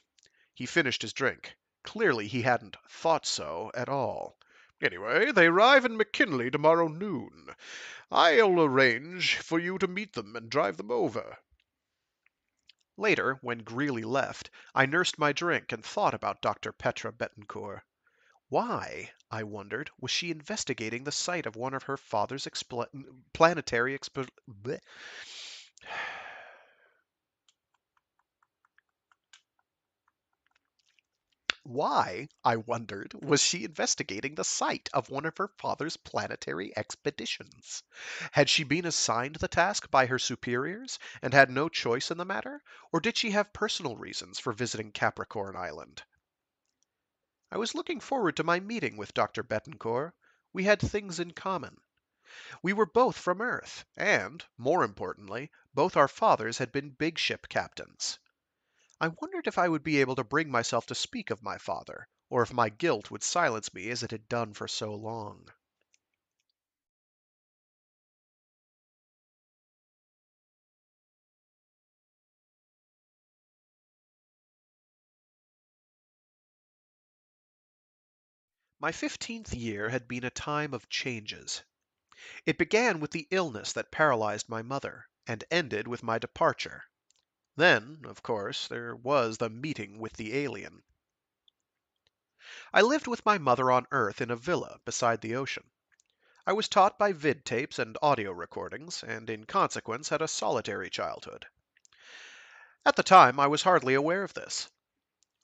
He finished his drink. Clearly he hadn't thought so at all. Anyway, they arrive in McKinley tomorrow noon. I'll arrange for you to meet them and drive them over. Later, when Greeley left, I nursed my drink and thought about Dr. Petra Bettencourt. Why, I wondered, was she investigating the site of one of her father's planetary bleh. Why, I wondered, was she investigating the site of one of her father's planetary expeditions? Had she been assigned the task by her superiors and had no choice in the matter, or did she have personal reasons for visiting Capricorn Island? I was looking forward to my meeting with Dr. Bettencourt. We had things in common. We were both from Earth, and, more importantly, both our fathers had been big ship captains. I wondered if I would be able to bring myself to speak of my father, or if my guilt would silence me as it had done for so long. My 15th year had been a time of changes. It began with the illness that paralyzed my mother, and ended with my departure. Then, of course, there was the meeting with the alien. I lived with my mother on Earth in a villa beside the ocean. I was taught by vid tapes and audio recordings, and in consequence had a solitary childhood. At the time, I was hardly aware of this.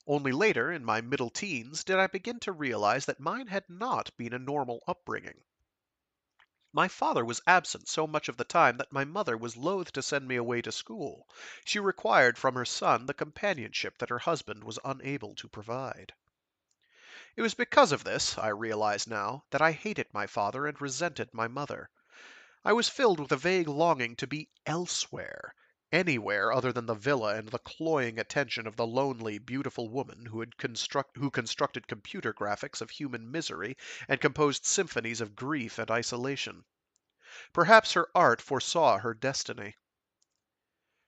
Only later, in my middle teens, did I begin to realize that mine had not been a normal upbringing. My father was absent so much of the time that my mother was loath to send me away to school. She required from her son the companionship that her husband was unable to provide. It was because of this, I realize now, that I hated my father and resented my mother. I was filled with a vague longing to be elsewhere, Anywhere other than the villa and the cloying attention of the lonely, beautiful woman who constructed computer graphics of human misery and composed symphonies of grief and isolation. Perhaps her art foresaw her destiny.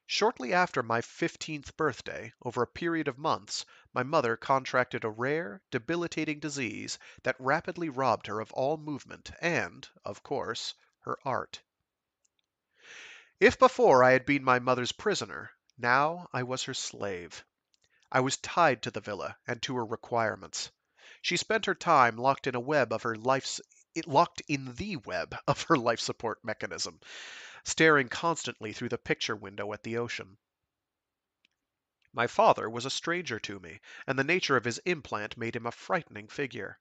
Shortly after my 15th birthday, over a period of months, my mother contracted a rare, debilitating disease that rapidly robbed her of all movement and, of course, her art. If before I had been my mother's prisoner, now I was her slave. I was tied to the villa and to her requirements. She spent her time locked in the web of her life support mechanism, staring constantly through the picture window at the ocean. My father was a stranger to me, and the nature of his implant made him a frightening figure.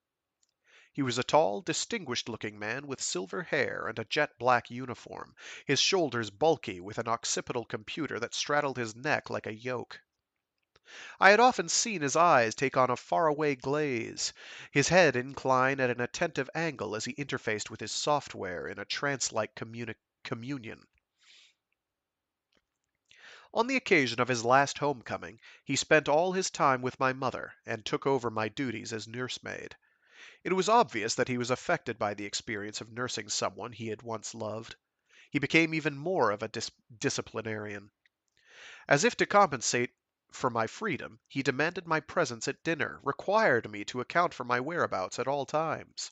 He was a tall, distinguished-looking man with silver hair and a jet-black uniform, his shoulders bulky with an occipital computer that straddled his neck like a yoke. I had often seen his eyes take on a faraway glaze, his head incline at an attentive angle as he interfaced with his software in a trance-like communion. On the occasion of his last homecoming, he spent all his time with my mother and took over my duties as nursemaid. It was obvious that he was affected by the experience of nursing someone he had once loved. He became even more of a disciplinarian. As if to compensate for my freedom, he demanded my presence at dinner, required me to account for my whereabouts at all times.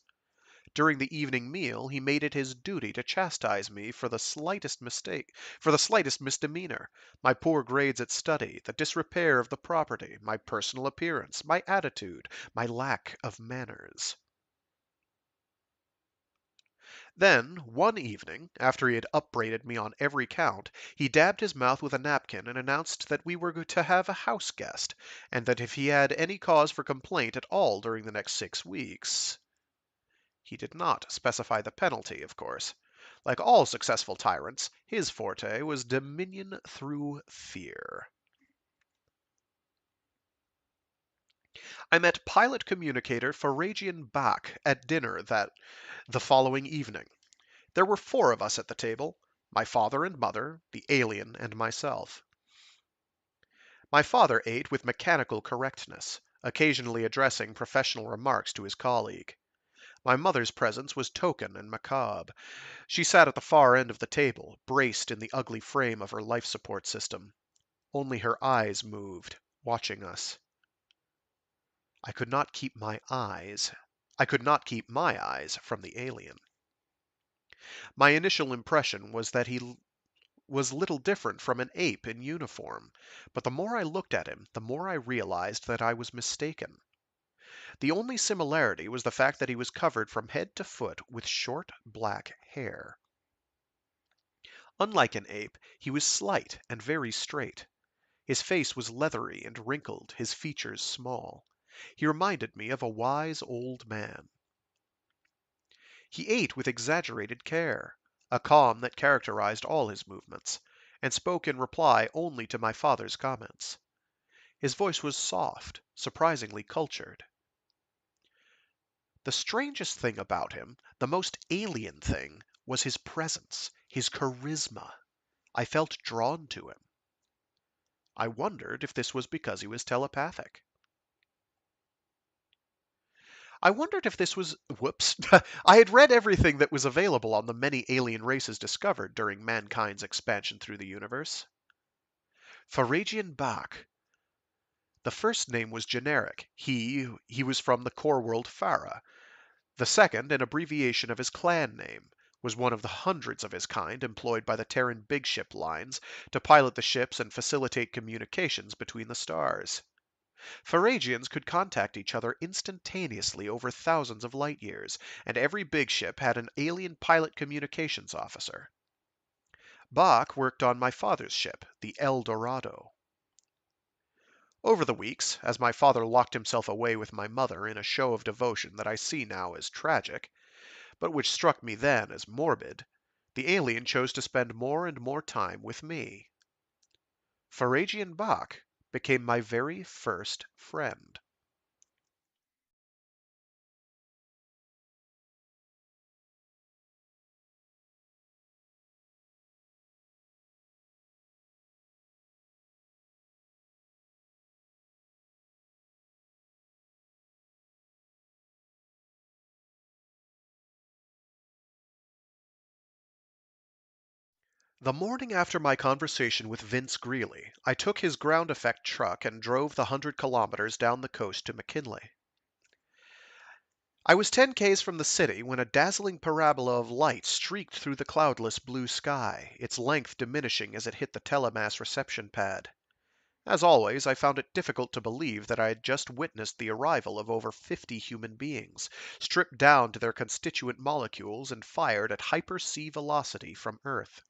During the evening meal, he made it his duty to chastise me for the slightest mistake, for the slightest misdemeanor, my poor grades at study, the disrepair of the property, my personal appearance, my attitude, my lack of manners. Then, one evening, after he had upbraided me on every count, he dabbed his mouth with a napkin and announced that we were to have a house guest, and that if he had any cause for complaint at all during the next 6 weeks. He did not specify the penalty, of course. Like all successful tyrants, his forte was dominion through fear. I met pilot communicator Pharagean Bach at dinner the following evening. There were 4 of us at the table, my father and mother, the alien, and myself. My father ate with mechanical correctness, occasionally addressing professional remarks to his colleague. My mother's presence was token and macabre. She sat at the far end of the table, braced in the ugly frame of her life support system. Only her eyes moved, watching us. I could not keep my eyes. I could not keep my eyes from the alien. My initial impression was that he was little different from an ape in uniform, but the more I looked at him, the more I realized that I was mistaken. The only similarity was the fact that he was covered from head to foot with short black hair. Unlike an ape, he was slight and very straight. His face was leathery and wrinkled, his features small. He reminded me of a wise old man. He ate with exaggerated care, a calm that characterized all his movements, and spoke in reply only to my father's comments. His voice was soft, surprisingly cultured. The strangest thing about him, the most alien thing, was his presence, his charisma. I felt drawn to him. I wondered if this was because he was telepathic. I wondered if this was. Whoops. I had read everything that was available on the many alien races discovered during mankind's expansion through the universe. Pharagean Bach. The first name was generic. He was from the core world Phara. The second, an abbreviation of his clan name, was one of the hundreds of his kind employed by the Terran big ship lines to pilot the ships and facilitate communications between the stars. Pharagians could contact each other instantaneously over thousands of light years, and every big ship had an alien pilot communications officer. Bach worked on my father's ship, the El Dorado. Over the weeks, as my father locked himself away with my mother in a show of devotion that I see now as tragic, but which struck me then as morbid, the alien chose to spend more and more time with me. Pharagian Bach became my very first friend. The morning after my conversation with Vince Greeley, I took his ground effect truck and drove the 100 kilometers down the coast to McKinley. I was 10 k's from the city when a dazzling parabola of light streaked through the cloudless blue sky, its length diminishing as it hit the telemass reception pad. As always, I found it difficult to believe that I had just witnessed the arrival of over 50 human beings, stripped down to their constituent molecules and fired at hyper-C velocity from Earth.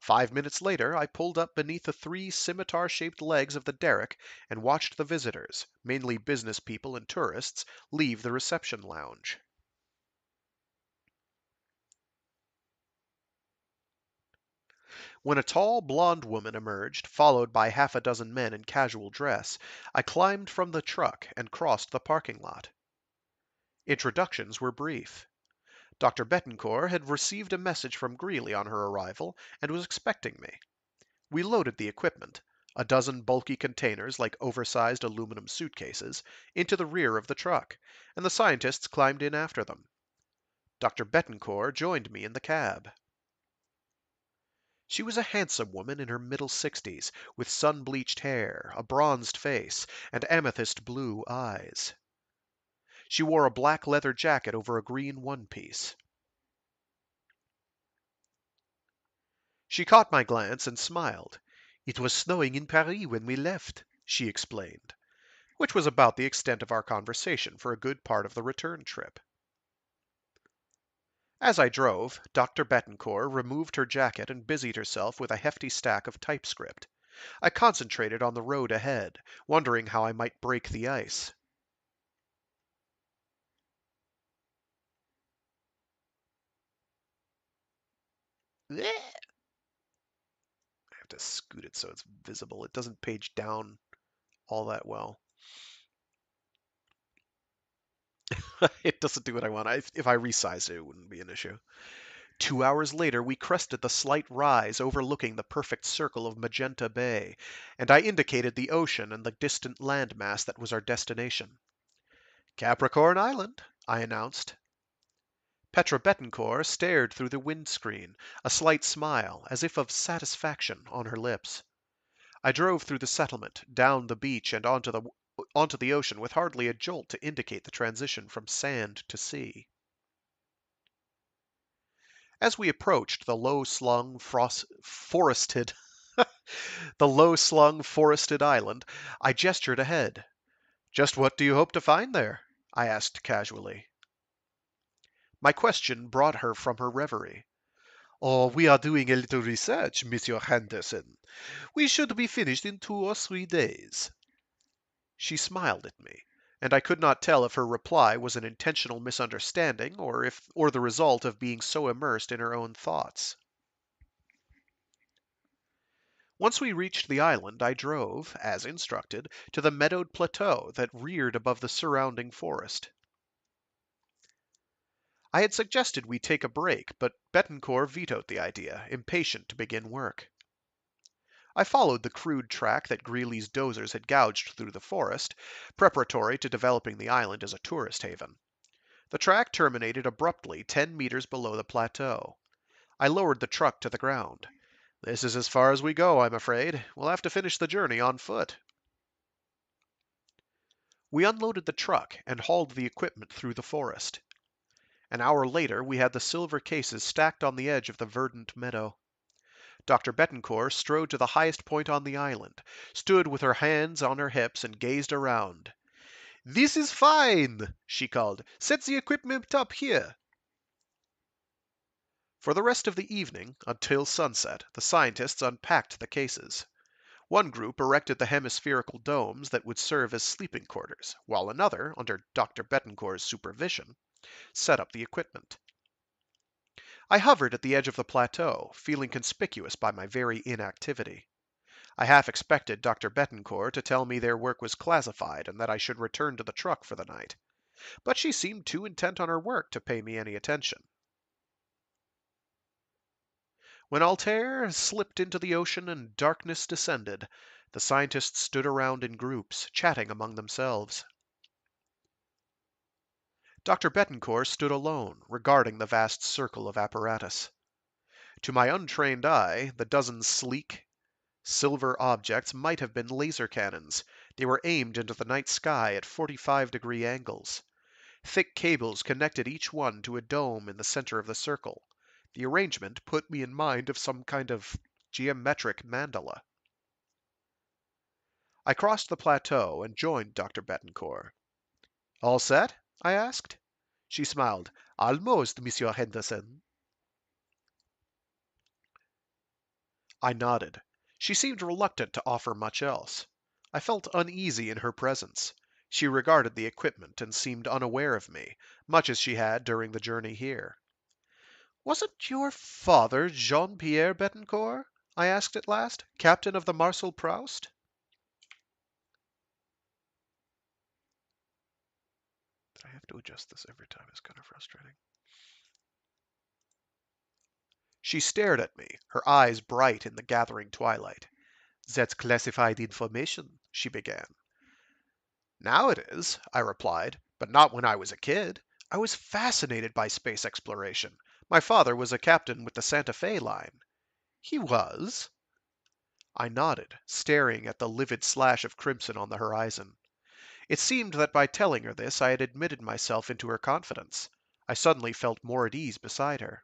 5 minutes later, I pulled up beneath the 3 scimitar-shaped legs of the derrick and watched the visitors, mainly business people and tourists, leave the reception lounge. When a tall, blonde woman emerged, followed by half a dozen men in casual dress, I climbed from the truck and crossed the parking lot. Introductions were brief. Dr. Betancourt had received a message from Greeley on her arrival and was expecting me. We loaded the equipment, a dozen bulky containers like oversized aluminum suitcases, into the rear of the truck, and the scientists climbed in after them. Dr. Betancourt joined me in the cab. She was a handsome woman in her middle 60s, with sun-bleached hair, a bronzed face, and amethyst blue eyes. She wore a black leather jacket over a green one-piece. She caught my glance and smiled. "It was snowing in Paris when we left," she explained, which was about the extent of our conversation for a good part of the return trip. As I drove, Dr. Betancourt removed her jacket and busied herself with a hefty stack of typescript. I concentrated on the road ahead, wondering how I might break the ice. Blech! I have to scoot it so it's visible. It doesn't page down all that well. It doesn't do what I want. If I resized it, it wouldn't be an issue. 2 hours later, we crested the slight rise overlooking the perfect circle of Magenta Bay, and I indicated the ocean and the distant landmass that was our destination. "Capricorn Island," I announced. Petra Betancourt stared through the windscreen, a slight smile, as if of satisfaction, on her lips. I drove through the settlement, down the beach, and onto the ocean with hardly a jolt to indicate the transition from sand to sea. As we approached the low-slung forested the low-slung forested island, I gestured ahead. "Just what do you hope to find there?" I asked casually. My question brought her from her reverie. "Oh, we are doing a little research, Monsieur Henderson. We should be finished in 2 or 3 days." She smiled at me, and I could not tell if her reply was an intentional misunderstanding or the result of being so immersed in her own thoughts. Once we reached the island, I drove, as instructed, to the meadowed plateau that reared above the surrounding forest. I had suggested we take a break, but Betancourt vetoed the idea, impatient to begin work. I followed the crude track that Greeley's dozers had gouged through the forest, preparatory to developing the island as a tourist haven. The track terminated abruptly 10 meters below the plateau. I lowered the truck to the ground. "This is as far as we go, I'm afraid. We'll have to finish the journey on foot." We unloaded the truck and hauled the equipment through the forest. An hour later, we had the silver cases stacked on the edge of the verdant meadow. Dr. Betancourt strode to the highest point on the island, stood with her hands on her hips, and gazed around. "This is fine!" she called. "Set the equipment up here." For the rest of the evening, until sunset, the scientists unpacked the cases. One group erected the hemispherical domes that would serve as sleeping quarters, while another, under Dr. Betancourt's supervision, set up the equipment. I hovered at the edge of the plateau, feeling conspicuous by my very inactivity. I half expected Dr. Betancourt to tell me their work was classified and that I should return to the truck for the night, but she seemed too intent on her work to pay me any attention. When Altair slipped into the ocean and darkness descended, the scientists stood around in groups, chatting among themselves. Dr. Betancourt stood alone, regarding the vast circle of apparatus. To my untrained eye, the dozen sleek, silver objects might have been laser cannons. They were aimed into the night sky at 45-degree angles. Thick cables connected each one to a dome in the center of the circle. The arrangement put me in mind of some kind of geometric mandala. I crossed the plateau and joined Dr. Betancourt. All set? I asked. She smiled. Almost, Monsieur Henderson. I nodded. She seemed reluctant to offer much else. I felt uneasy in her presence. She regarded the equipment and seemed unaware of me, much as she had during the journey here. "Wasn't your father Jean-Pierre Betancourt?" I asked at last, "captain of the Marcel Proust?" I have to adjust this every time. It's kind of frustrating. She stared at me, her eyes bright in the gathering twilight. "That's classified information," she began. "Now it is," I replied, "but not when I was a kid. I was fascinated by space exploration. My father was a captain with the Santa Fe line." "He was?" I nodded, staring at the livid slash of crimson on the horizon. It seemed that by telling her this I had admitted myself into her confidence. I suddenly felt more at ease beside her.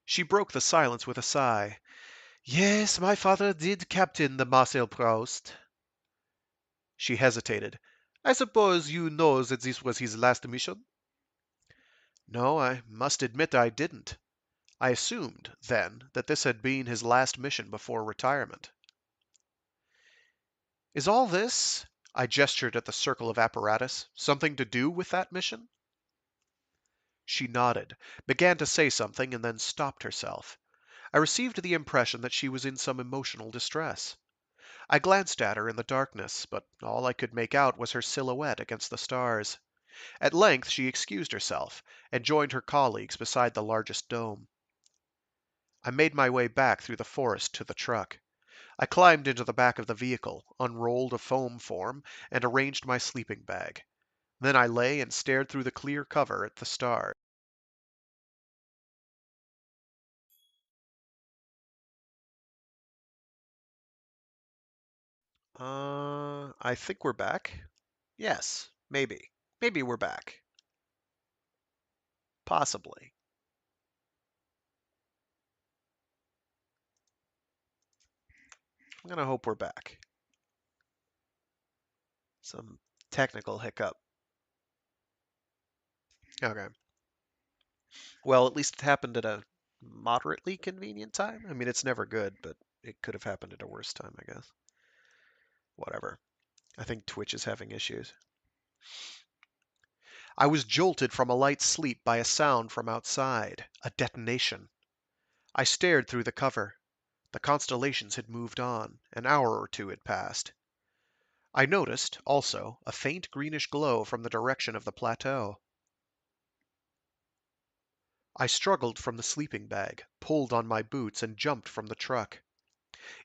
She broke the silence with a sigh. "Yes, my father did captain the Marcel Proust." She hesitated. "I suppose you know that this was his last mission?" No, I must admit I didn't. I assumed, then, that this had been his last mission before retirement. "Is all this," I gestured at the circle of apparatus, "something to do with that mission?" She nodded, began to say something, and then stopped herself. I received the impression that she was in some emotional distress. I glanced at her in the darkness, but all I could make out was her silhouette against the stars. At length she excused herself, and joined her colleagues beside the largest dome. I made my way back through the forest to the truck. I climbed into the back of the vehicle, unrolled a foam form, and arranged my sleeping bag. Then I lay and stared through the clear cover at the stars. I think we're back. Yes, maybe. Maybe we're back. Possibly. I'm gonna hope we're back. Some technical hiccup. Okay. Well, at least it happened at a moderately convenient time. I mean, it's never good, but it could have happened at a worse time, I guess. Whatever. I think Twitch is having issues. I was jolted from a light sleep by a sound from outside, a detonation. I stared through the cover. The constellations had moved on. An hour or two had passed. I noticed, also, a faint greenish glow from the direction of the plateau. I struggled from the sleeping bag, pulled on my boots, and jumped from the truck.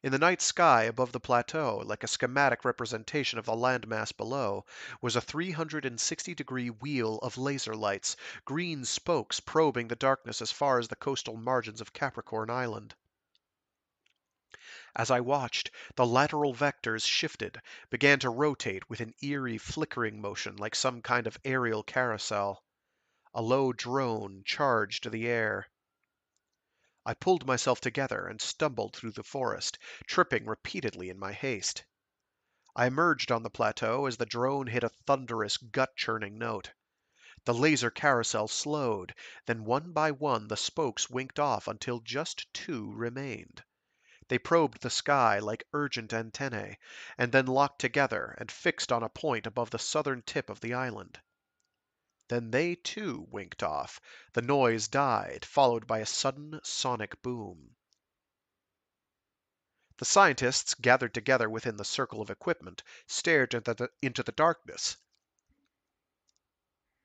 In the night sky above the plateau, like a schematic representation of the landmass below, was a 360-degree wheel of laser lights, green spokes probing the darkness as far as the coastal margins of Capricorn Island. As I watched, the lateral vectors shifted, began to rotate with an eerie flickering motion like some kind of aerial carousel. A low drone charged the air. I pulled myself together and stumbled through the forest, tripping repeatedly in my haste. I emerged on the plateau as the drone hit a thunderous, gut-churning note. The laser carousel slowed, then one by one the spokes winked off until just two remained. They probed the sky like urgent antennae, and then locked together and fixed on a point above the southern tip of the island. Then they, too, winked off. The noise died, followed by a sudden sonic boom. The scientists, gathered together within the circle of equipment, stared into the darkness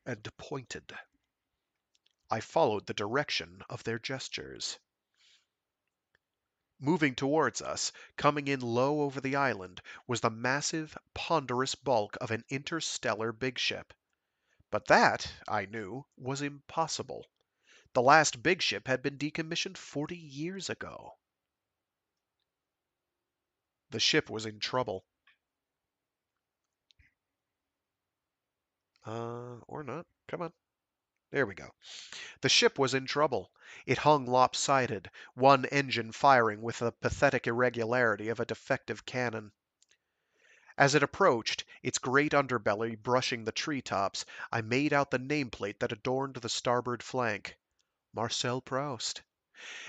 and pointed. I followed the direction of their gestures. Moving towards us, coming in low over the island, was the massive, ponderous bulk of an interstellar big ship. But that, I knew, was impossible. The last big ship had been decommissioned 40 years ago. The ship was in trouble. Or not. Come on. There we go. The ship was in trouble. It hung lopsided, one engine firing with the pathetic irregularity of a defective cannon. As it approached, its great underbelly brushing the treetops, I made out the nameplate that adorned the starboard flank. Marcel Proust.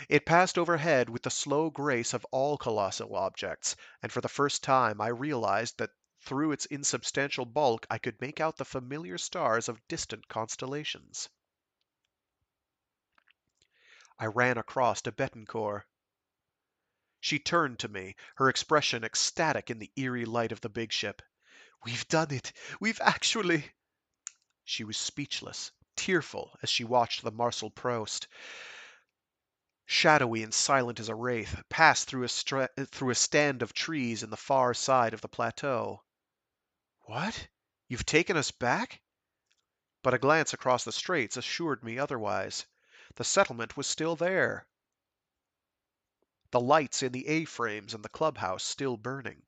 It passed overhead with the slow grace of all colossal objects, and for the first time I realized that through its insubstantial bulk I could make out the familiar stars of distant constellations. I ran across to Bettencourt. She turned to me, her expression ecstatic in the eerie light of the big ship. "We've done it! We've actually—" She was speechless, tearful, as she watched the Marcel Proust, shadowy and silent as a wraith, pass through a stand of trees in the far side of the plateau. "What? You've taken us back?" But a glance across the straits assured me otherwise. The settlement was still there, the lights in the A-frames and the clubhouse still burning.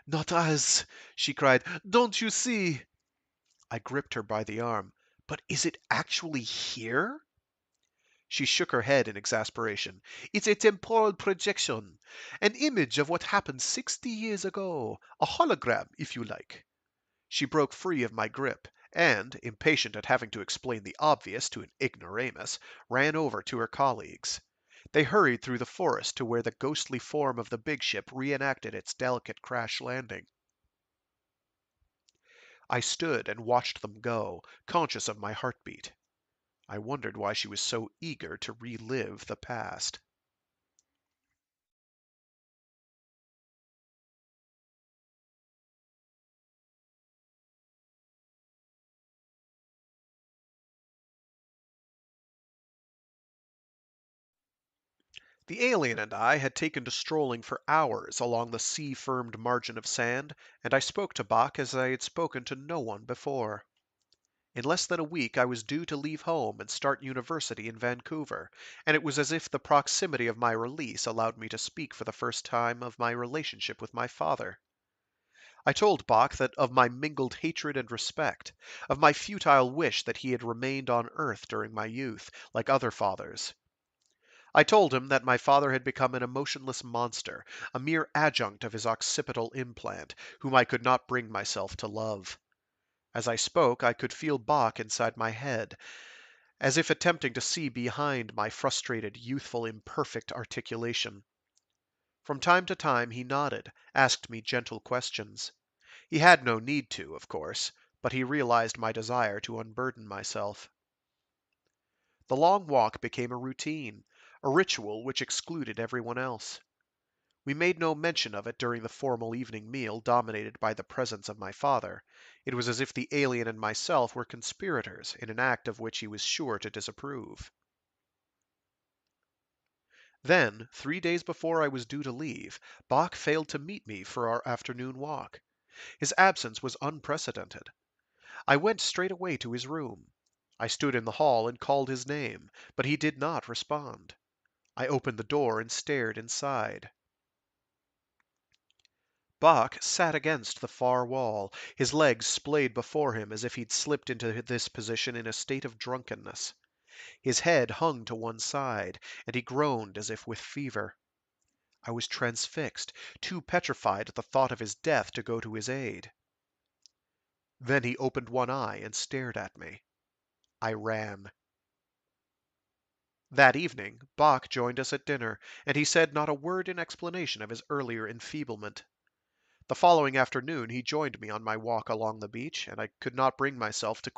"Not us!" she cried. "Don't you see?" I gripped her by the arm. "But is it actually here?" She shook her head in exasperation. "It's a temporal projection, an image of what happened 60 years ago. A hologram, if you like." She broke free of my grip, and, impatient at having to explain the obvious to an ignoramus, ran over to her colleagues. They hurried through the forest to where the ghostly form of the big ship reenacted its delicate crash landing. I stood and watched them go, conscious of my heartbeat. I wondered why she was so eager to relive the past. The alien and I had taken to strolling for hours along the sea-firmed margin of sand, and I spoke to Bach as I had spoken to no one before. In less than a week I was due to leave home and start university in Vancouver, and it was as if the proximity of my release allowed me to speak for the first time of my relationship with my father. I told Bach that of my mingled hatred and respect, of my futile wish that he had remained on Earth during my youth, like other fathers. I told him that my father had become an emotionless monster, a mere adjunct of his occipital implant, whom I could not bring myself to love. As I spoke, I could feel Bach inside my head, as if attempting to see behind my frustrated, youthful, imperfect articulation. From time to time he nodded, asked me gentle questions. He had no need to, of course, but he realized my desire to unburden myself. The long walk became a routine, a ritual which excluded everyone else. We made no mention of it during the formal evening meal dominated by the presence of my father. It was as if the alien and myself were conspirators in an act of which he was sure to disapprove. Then, 3 days before I was due to leave, Bach failed to meet me for our afternoon walk. His absence was unprecedented. I went straight away to his room. I stood in the hall and called his name, but he did not respond. I opened the door and stared inside. Bach sat against the far wall, his legs splayed before him as if he'd slipped into this position in a state of drunkenness. His head hung to one side, and he groaned as if with fever. I was transfixed, too petrified at the thought of his death to go to his aid. Then he opened one eye and stared at me. I ran. That evening, Bach joined us at dinner, and he said not a word in explanation of his earlier enfeeblement. The following afternoon he joined me on my walk along the beach, and I could not bring myself to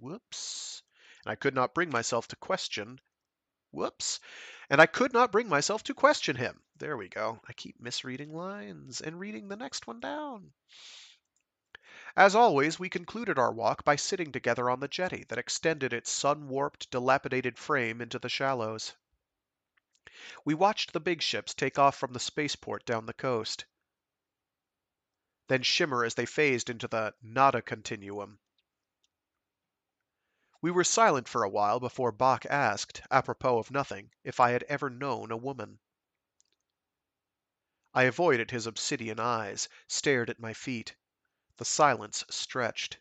whoops. And I could not bring myself to question whoops. And I could not bring myself to question him. There we go. I keep misreading lines and reading the next one down. As always, we concluded our walk by sitting together on the jetty that extended its sun-warped, dilapidated frame into the shallows. We watched the big ships take off from the spaceport down the coast, then shimmer as they phased into the nada continuum. We were silent for a while before Bach asked, apropos of nothing, if I had ever known a woman. I avoided his obsidian eyes, stared at my feet. The silence stretched.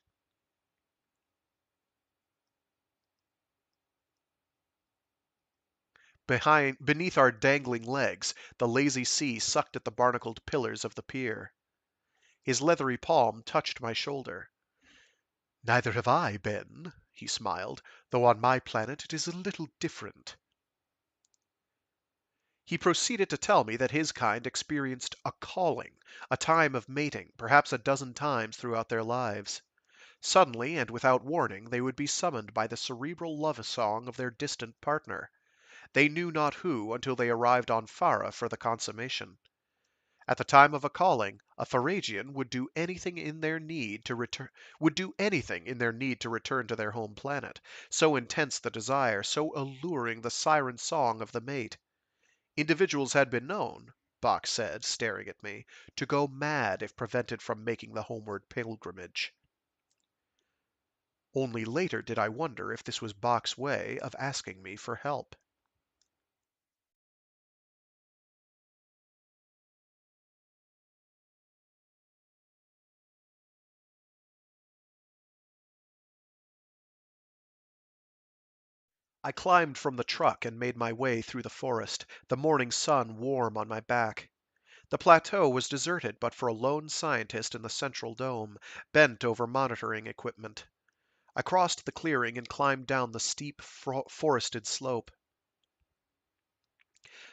Beneath our dangling legs, the lazy sea sucked at the barnacled pillars of the pier. His leathery palm touched my shoulder. "Neither have I, Ben," he smiled, "though on my planet it is a little different." He proceeded to tell me that his kind experienced a calling, a time of mating, perhaps a dozen times throughout their lives. Suddenly, and without warning, they would be summoned by the cerebral love song of their distant partner. They knew not who until they arrived on Phara for the consummation. At the time of a calling, a Pharagean would do anything in their need to return to their home planet. So intense the desire, so alluring the siren song of the mate. Individuals had been known, Bach said, staring at me, to go mad if prevented from making the homeward pilgrimage. Only later did I wonder if this was Bach's way of asking me for help. I climbed from the truck and made my way through the forest, the morning sun warm on my back. The plateau was deserted but for a lone scientist in the central dome, bent over monitoring equipment. I crossed the clearing and climbed down the steep, forested slope.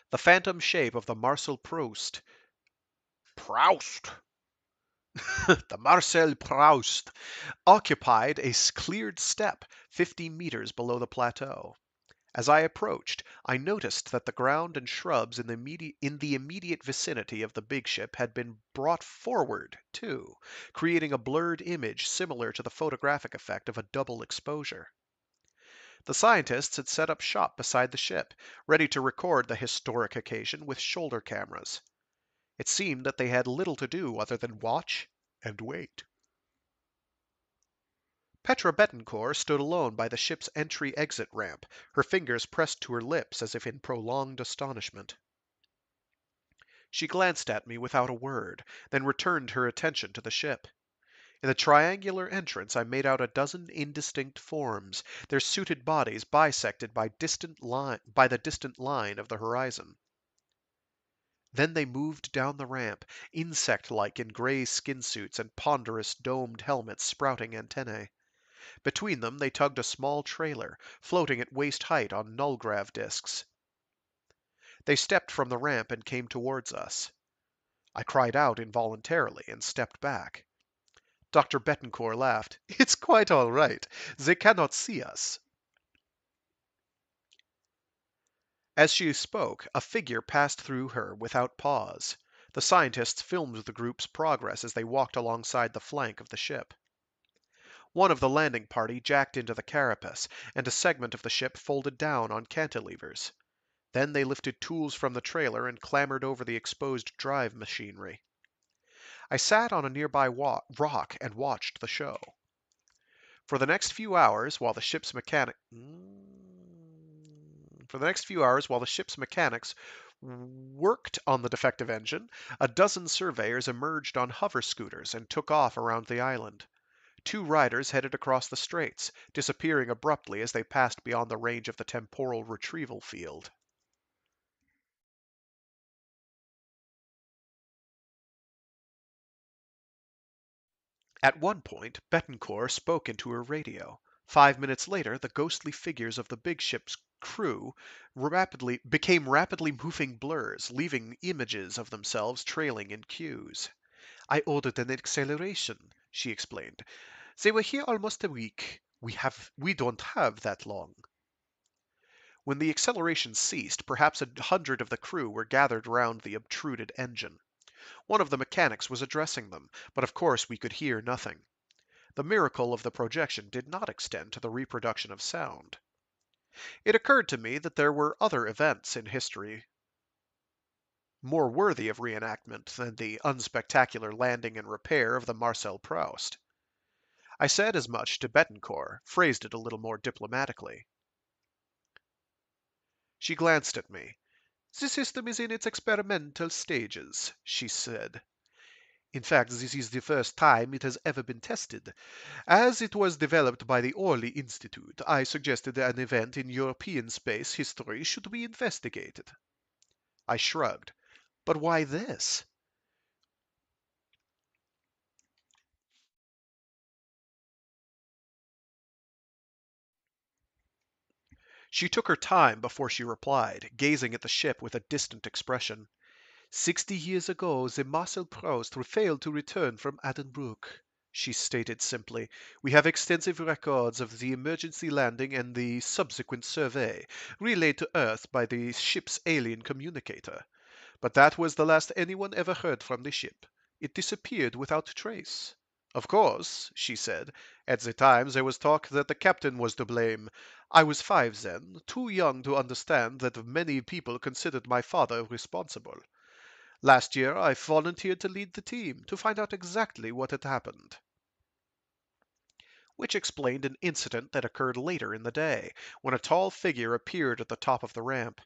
The phantom shape of the Marcel Proust, the Marcel Proust, occupied a cleared step 50 meters below the plateau. As I approached, I noticed that the ground and shrubs in the immediate vicinity of the big ship had been brought forward, too, creating a blurred image similar to the photographic effect of a double exposure. The scientists had set up shop beside the ship, ready to record the historic occasion with shoulder cameras. It seemed that they had little to do other than watch and wait. Petra Betancourt stood alone by the ship's entry-exit ramp, her fingers pressed to her lips as if in prolonged astonishment. She glanced at me without a word, then returned her attention to the ship. In the triangular entrance I made out a dozen indistinct forms, their suited bodies bisected by the distant line of the horizon. Then they moved down the ramp, insect-like in gray skin suits and ponderous domed helmets sprouting antennae. Between them they tugged a small trailer, floating at waist height on nullgrav discs. They stepped from the ramp and came towards us. I cried out involuntarily and stepped back. Dr. Betancourt laughed. "It's quite all right. They cannot see us." As she spoke, a figure passed through her without pause. The scientists filmed the group's progress as they walked alongside the flank of the ship. One of the landing party jacked into the carapace, and a segment of the ship folded down on cantilevers. Then they lifted tools from the trailer and clambered over the exposed drive machinery. I sat on a nearby rock and watched the show. For the next few hours, while the ship's mechanics worked on the defective engine, a dozen surveyors emerged on hover scooters and took off around the island. Two riders headed across the straits, disappearing abruptly as they passed beyond the range of the temporal retrieval field. At one point, Betancourt spoke into her radio. 5 minutes later, the ghostly figures of the big ship's crew became rapidly moving blurs, leaving images of themselves trailing in queues. "I ordered an acceleration," she explained. "They were here almost a week. We don't have that long." When the acceleration ceased, perhaps 100 of the crew were gathered round the obtruded engine. One of the mechanics was addressing them, but of course we could hear nothing. The miracle of the projection did not extend to the reproduction of sound. It occurred to me that there were other events in history more worthy of reenactment than the unspectacular landing and repair of the Marcel Proust. I said as much to Bettencourt, phrased it a little more diplomatically. She glanced at me. "The system is in its experimental stages," she said. "In fact, this is the first time it has ever been tested. As it was developed by the Orly Institute, I suggested that an event in European space history should be investigated." I shrugged. "But why this?" She took her time before she replied, gazing at the ship with a distant expression. "60 years ago, the Marcel Proust failed to return from Addenbrooke," she stated simply. "We have extensive records of the emergency landing and the subsequent survey, relayed to Earth by the ship's alien communicator. But that was the last anyone ever heard from the ship. It disappeared without trace. Of course," she said, "at the time there was talk that the captain was to blame. I was 5 then, too young to understand that many people considered my father responsible. Last year I volunteered to lead the team to find out exactly what had happened." Which explained an incident that occurred later in the day, when a tall figure appeared at the top of the ramp.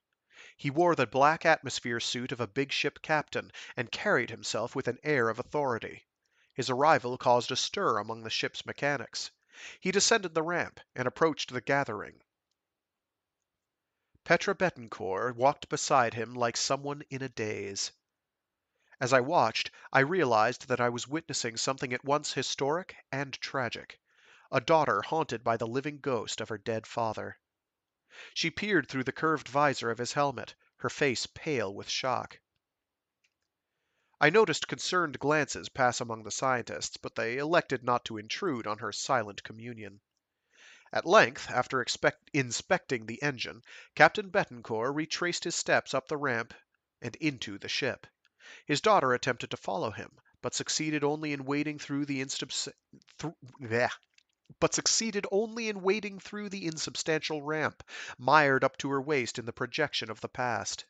He wore the black atmosphere suit of a big ship captain, and carried himself with an air of authority. His arrival caused a stir among the ship's mechanics. He descended the ramp, and approached the gathering. Petra Bettencourt walked beside him like someone in a daze. As I watched, I realized that I was witnessing something at once historic and tragic. A daughter haunted by the living ghost of her dead father. She peered through the curved visor of his helmet, her face pale with shock. I noticed concerned glances pass among the scientists, but they elected not to intrude on her silent communion. At length, after inspecting the engine, Captain Bettencourt retraced his steps up the ramp and into the ship. His daughter attempted to follow him, but succeeded only in wading through the insubstantial ramp, mired up to her waist in the projection of the past.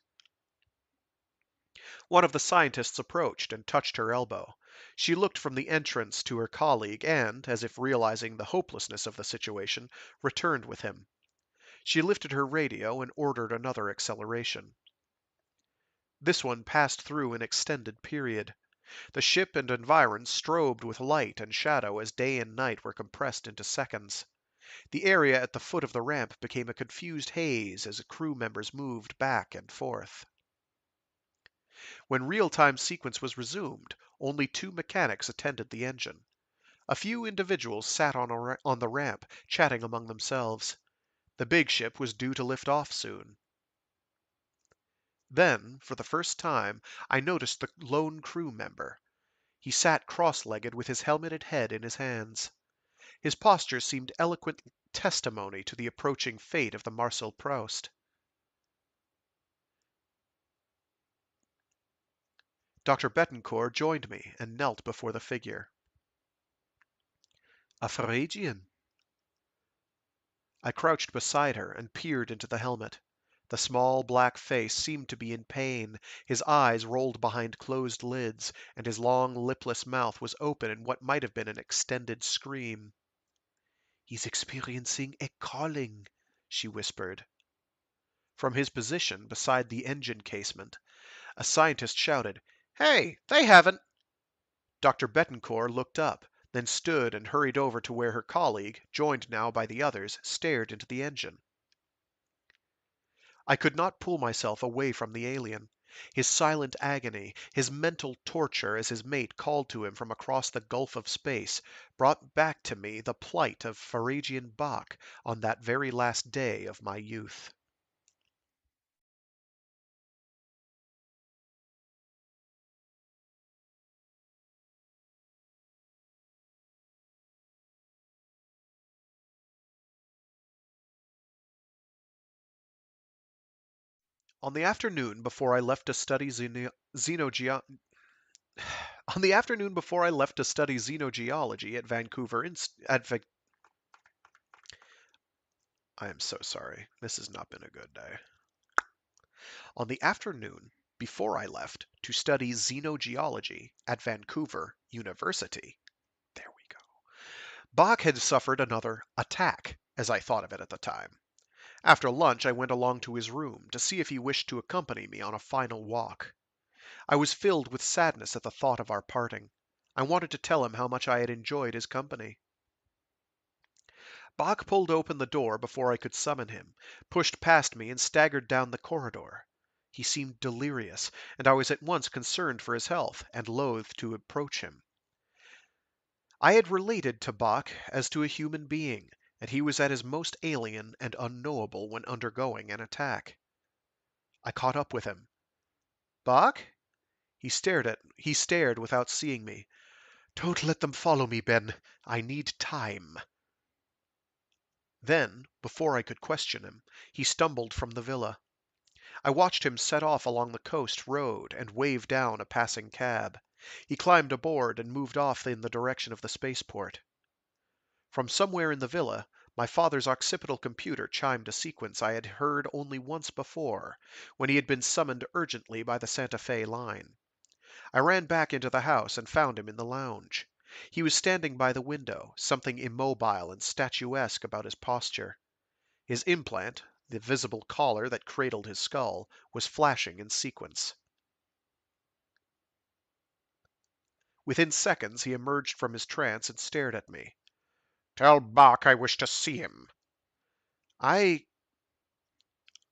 One of the scientists approached and touched her elbow. She looked from the entrance to her colleague and, as if realizing the hopelessness of the situation, returned with him. She lifted her radio and ordered another acceleration. This one passed through an extended period. The ship and environs strobed with light and shadow as day and night were compressed into seconds. The area at the foot of the ramp became a confused haze as crew members moved back and forth. When real-time sequence was resumed, only 2 mechanics attended the engine. A few individuals sat on the ramp, chatting among themselves. The big ship was due to lift off soon. Then, for the first time, I noticed the lone crew member. He sat cross-legged with his helmeted head in his hands. His posture seemed eloquent testimony to the approaching fate of the Marcel Proust. Dr. Bettencourt joined me and knelt before the figure. "A Pharagean." I crouched beside her and peered into the helmet. The small black face seemed to be in pain, his eyes rolled behind closed lids, and his long lipless mouth was open in what might have been an extended scream. "He's experiencing a calling," she whispered. From his position beside the engine casement, a scientist shouted, "Hey, they haven't!" Dr. Bettencourt looked up, then stood and hurried over to where her colleague, joined now by the others, stared into the engine. I could not pull myself away from the alien. His silent agony, his mental torture as his mate called to him from across the gulf of space, brought back to me the plight of Pharagean Bach on that very last day of my youth. On the afternoon before I left to study xenogeo- On the afternoon before I left to study xenogeology at Vancouver I am so sorry. This has not been a good day. On the afternoon before I left to study xenogeology at Vancouver University. There we go. Bach had suffered another attack, as I thought of it at the time. After lunch, I went along to his room to see if he wished to accompany me on a final walk. I was filled with sadness at the thought of our parting. I wanted to tell him how much I had enjoyed his company. Bach pulled open the door before I could summon him, pushed past me, and staggered down the corridor. He seemed delirious, and I was at once concerned for his health, and loath to approach him. I had related to Bach as to a human being, and he was at his most alien and unknowable when undergoing an attack. I caught up with him. "Bach?" He stared without seeing me. "Don't let them follow me, Ben. I need time." Then, before I could question him, he stumbled from the villa. I watched him set off along the coast road and wave down a passing cab. He climbed aboard and moved off in the direction of the spaceport. From somewhere in the villa, my father's occipital computer chimed a sequence I had heard only once before, when he had been summoned urgently by the Santa Fe line. I ran back into the house and found him in the lounge. He was standing by the window, something immobile and statuesque about his posture. His implant, the visible collar that cradled his skull, was flashing in sequence. Within seconds he emerged from his trance and stared at me. "Tell Bach I wish to see him." I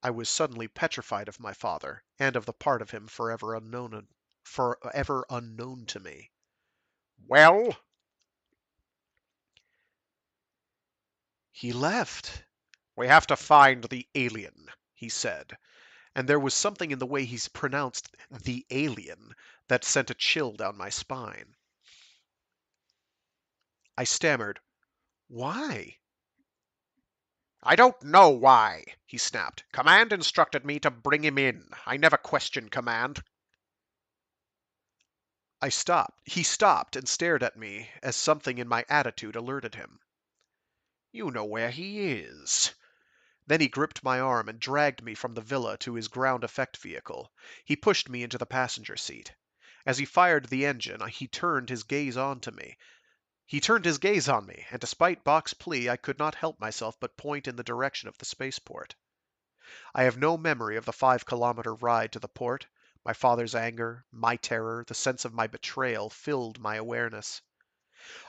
I was suddenly petrified of my father, and of the part of him forever unknown to me. "Well?" "He left." "We have to find the alien," he said, and there was something in the way he pronounced "the alien" that sent a chill down my spine. I stammered, "Why?" "I don't know why," he snapped. "Command instructed me to bring him in. I never question command." He stopped and stared at me as something in my attitude alerted him. "You know where he is." Then he gripped my arm and dragged me from the villa to his ground effect vehicle. He pushed me into the passenger seat. As he fired the engine, he turned his gaze on me, and despite Bach's plea, I could not help myself but point in the direction of the spaceport. I have no memory of the 5-kilometer ride to the port. My father's anger, my terror, the sense of my betrayal filled my awareness.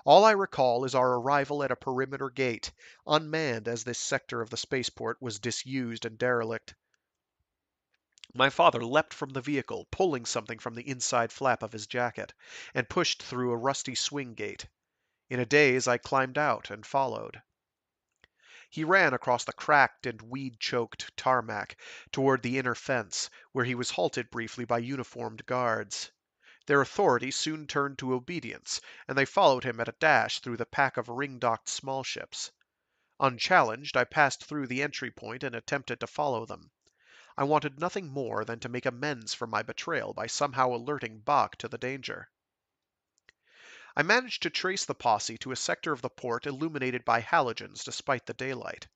All I recall is our arrival at a perimeter gate, unmanned as this sector of the spaceport was disused and derelict. My father leapt from the vehicle, pulling something from the inside flap of his jacket, and pushed through a rusty swing gate. In a daze, I climbed out and followed. He ran across the cracked and weed-choked tarmac toward the inner fence, where he was halted briefly by uniformed guards. Their authority soon turned to obedience, and they followed him at a dash through the pack of ring-docked small ships. Unchallenged, I passed through the entry point and attempted to follow them. I wanted nothing more than to make amends for my betrayal by somehow alerting Bach to the danger. I managed to trace the posse to a sector of the port illuminated by halogens despite the daylight.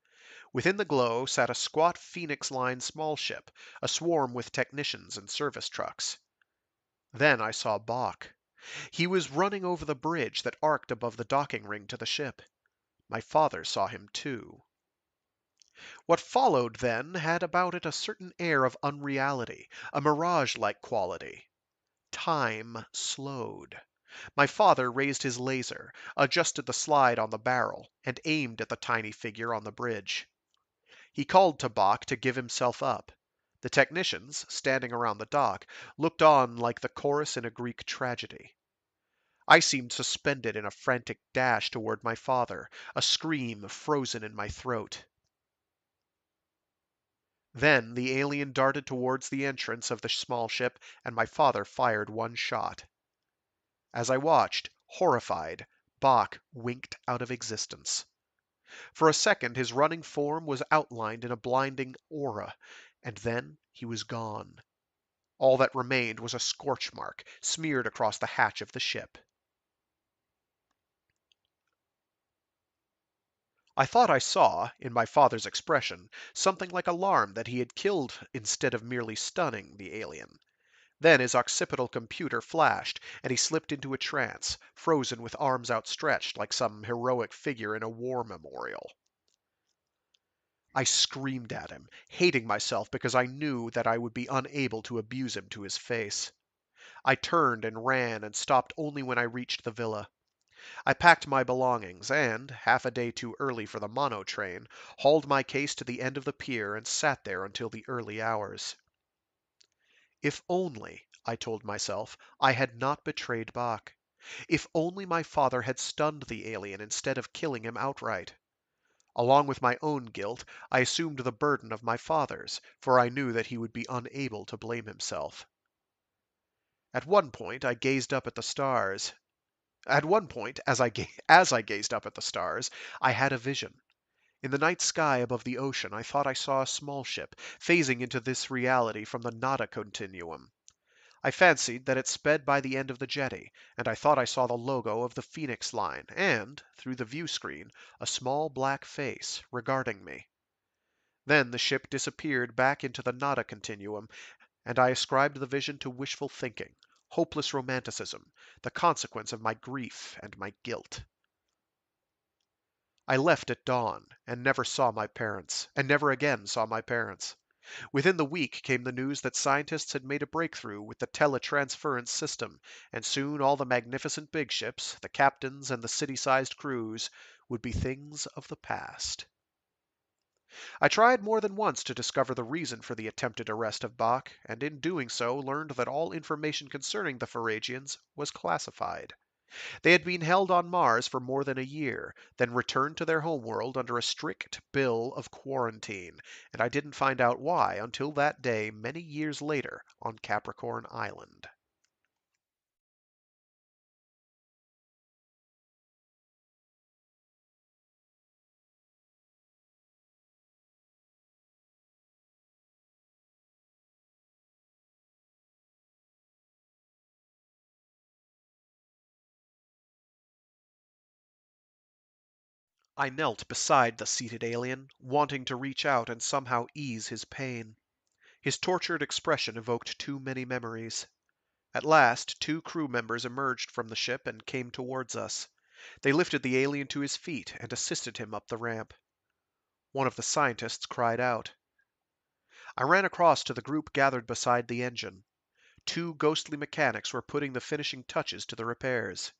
Within the glow sat a squat Phoenix Line small ship, a swarm with technicians and service trucks. Then I saw Bach. He was running over the bridge that arced above the docking ring to the ship. My father saw him too. What followed then had about it a certain air of unreality, a mirage-like quality. Time slowed. My father raised his laser, adjusted the slide on the barrel, and aimed at the tiny figure on the bridge. He called to Bach to give himself up. The technicians, standing around the dock, looked on like the chorus in a Greek tragedy. I seemed suspended in a frantic dash toward my father, a scream frozen in my throat. Then the alien darted towards the entrance of the small ship, and my father fired one shot. As I watched, horrified, Bach winked out of existence. For a second his running form was outlined in a blinding aura, and then he was gone. All that remained was a scorch mark smeared across the hatch of the ship. I thought I saw, in my father's expression, something like alarm that he had killed instead of merely stunning the alien. Then his occipital computer flashed, and he slipped into a trance, frozen with arms outstretched like some heroic figure in a war memorial. I screamed at him, hating myself because I knew that I would be unable to abuse him to his face. I turned and ran and stopped only when I reached the villa. I packed my belongings and, half a day too early for the mono train, hauled my case to the end of the pier and sat there until the early hours. If only, I told myself, I had not betrayed Bach. If only my father had stunned the alien instead of killing him outright. Along with my own guilt, I assumed the burden of my father's, for I knew that he would be unable to blame himself. At one point, I gazed up at the stars. At one point, as I gazed up at the stars, I had a vision. In the night sky above the ocean, I thought I saw a small ship phasing into this reality from the nada continuum. I fancied that it sped by the end of the jetty, and I thought I saw the logo of the Phoenix Line and, through the view screen, a small black face regarding me. Then the ship disappeared back into the nada continuum, and I ascribed the vision to wishful thinking, hopeless romanticism, the consequence of my grief and my guilt. I left at dawn and never saw my parents, and never again saw my parents. Within the week came the news that scientists had made a breakthrough with the teletransference system, and soon all the magnificent big ships, the captains and the city-sized crews, would be things of the past. I tried more than once to discover the reason for the attempted arrest of Bach, and in doing so learned that all information concerning the Pharagians was classified. They had been held on Mars for more than a year, then returned to their homeworld under a strict bill of quarantine, and I didn't find out why until that day many years later on Capricorn Island. I knelt beside the seated alien, wanting to reach out and somehow ease his pain. His tortured expression evoked too many memories. At last, two crew members emerged from the ship and came towards us. They lifted the alien to his feet and assisted him up the ramp. One of the scientists cried out. I ran across to the group gathered beside the engine. Two ghostly mechanics were putting the finishing touches to the repairs.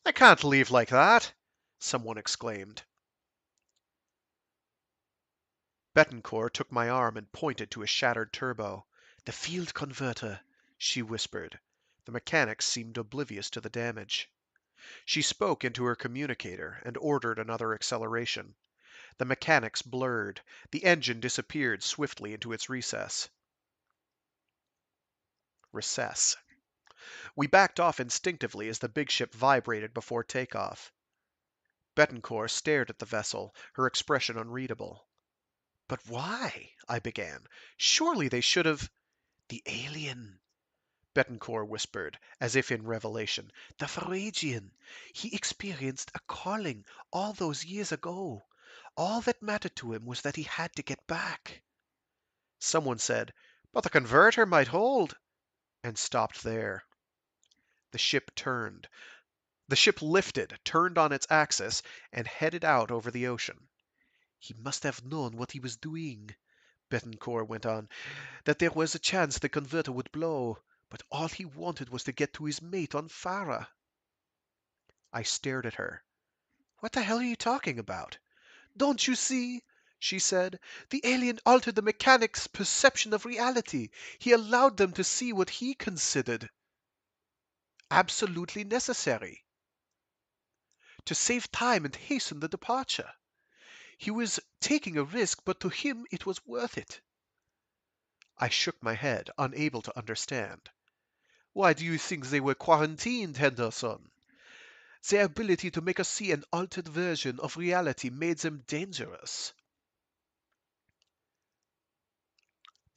"I can't leave like that!" someone exclaimed. Betancourt took my arm and pointed to a shattered turbo. "The field converter," she whispered. The mechanics seemed oblivious to the damage. She spoke into her communicator and ordered another acceleration. The mechanics blurred. The engine disappeared swiftly into its recess. We backed off instinctively as the big ship vibrated before takeoff. Betancourt stared at the vessel, her expression unreadable. "But why?" I began. "Surely they should have—" "The alien," Betancourt whispered, as if in revelation. "The Pharagian. He experienced a calling all those years ago. All that mattered to him was that he had to get back." Someone said, "But the converter might hold," and stopped there. The ship turned. The ship lifted, turned on its axis, and headed out over the ocean. "He must have known what he was doing," Betancourt went on, "that there was a chance the converter would blow, but all he wanted was to get to his mate on Farah." I stared at her. "What the hell are you talking about?" "Don't you see?" she said. "The alien altered the mechanics' perception of reality. He allowed them to see what he considered absolutely necessary to save time and hasten the departure. He was taking a risk, but to him it was worth it." I shook my head, unable to understand. "Why do you think they were quarantined, Henderson? Their ability to make us see an altered version of reality made them dangerous."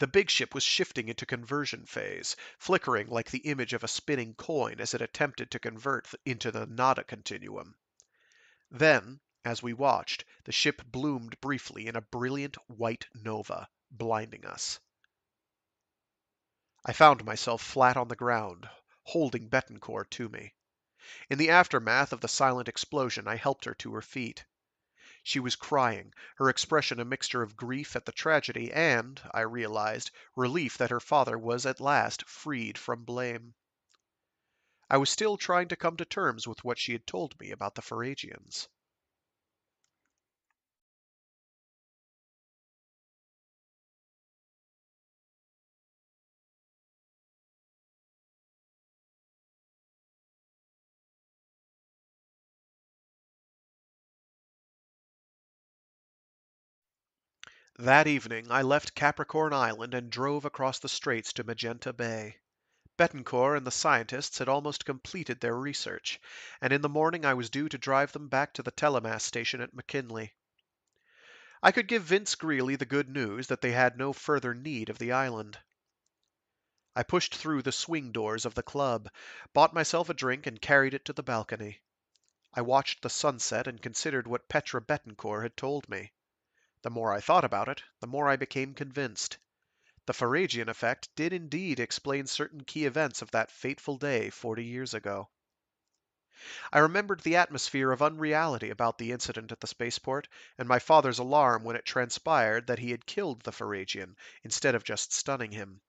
The big ship was shifting into conversion phase, flickering like the image of a spinning coin as it attempted to convert into the nada continuum. Then, as we watched, the ship bloomed briefly in a brilliant white nova, blinding us. I found myself flat on the ground, holding Betancourt to me. In the aftermath of the silent explosion, I helped her to her feet. She was crying, her expression a mixture of grief at the tragedy and, I realized, relief that her father was at last freed from blame. I was still trying to come to terms with what she had told me about the Pharagians. That evening I left Capricorn Island and drove across the straits to Magenta Bay. Betancourt and the scientists had almost completed their research, and in the morning I was due to drive them back to the telemast station at McKinley. I could give Vince Greeley the good news that they had no further need of the island. I pushed through the swing doors of the club, bought myself a drink, and carried it to the balcony. I watched the sunset and considered what Petra Betancourt had told me. The more I thought about it, the more I became convinced. The Pharagean Effect did indeed explain certain key events of that fateful day 40 years ago. I remembered the atmosphere of unreality about the incident at the spaceport, and my father's alarm when it transpired that he had killed the Pharagian instead of just stunning him.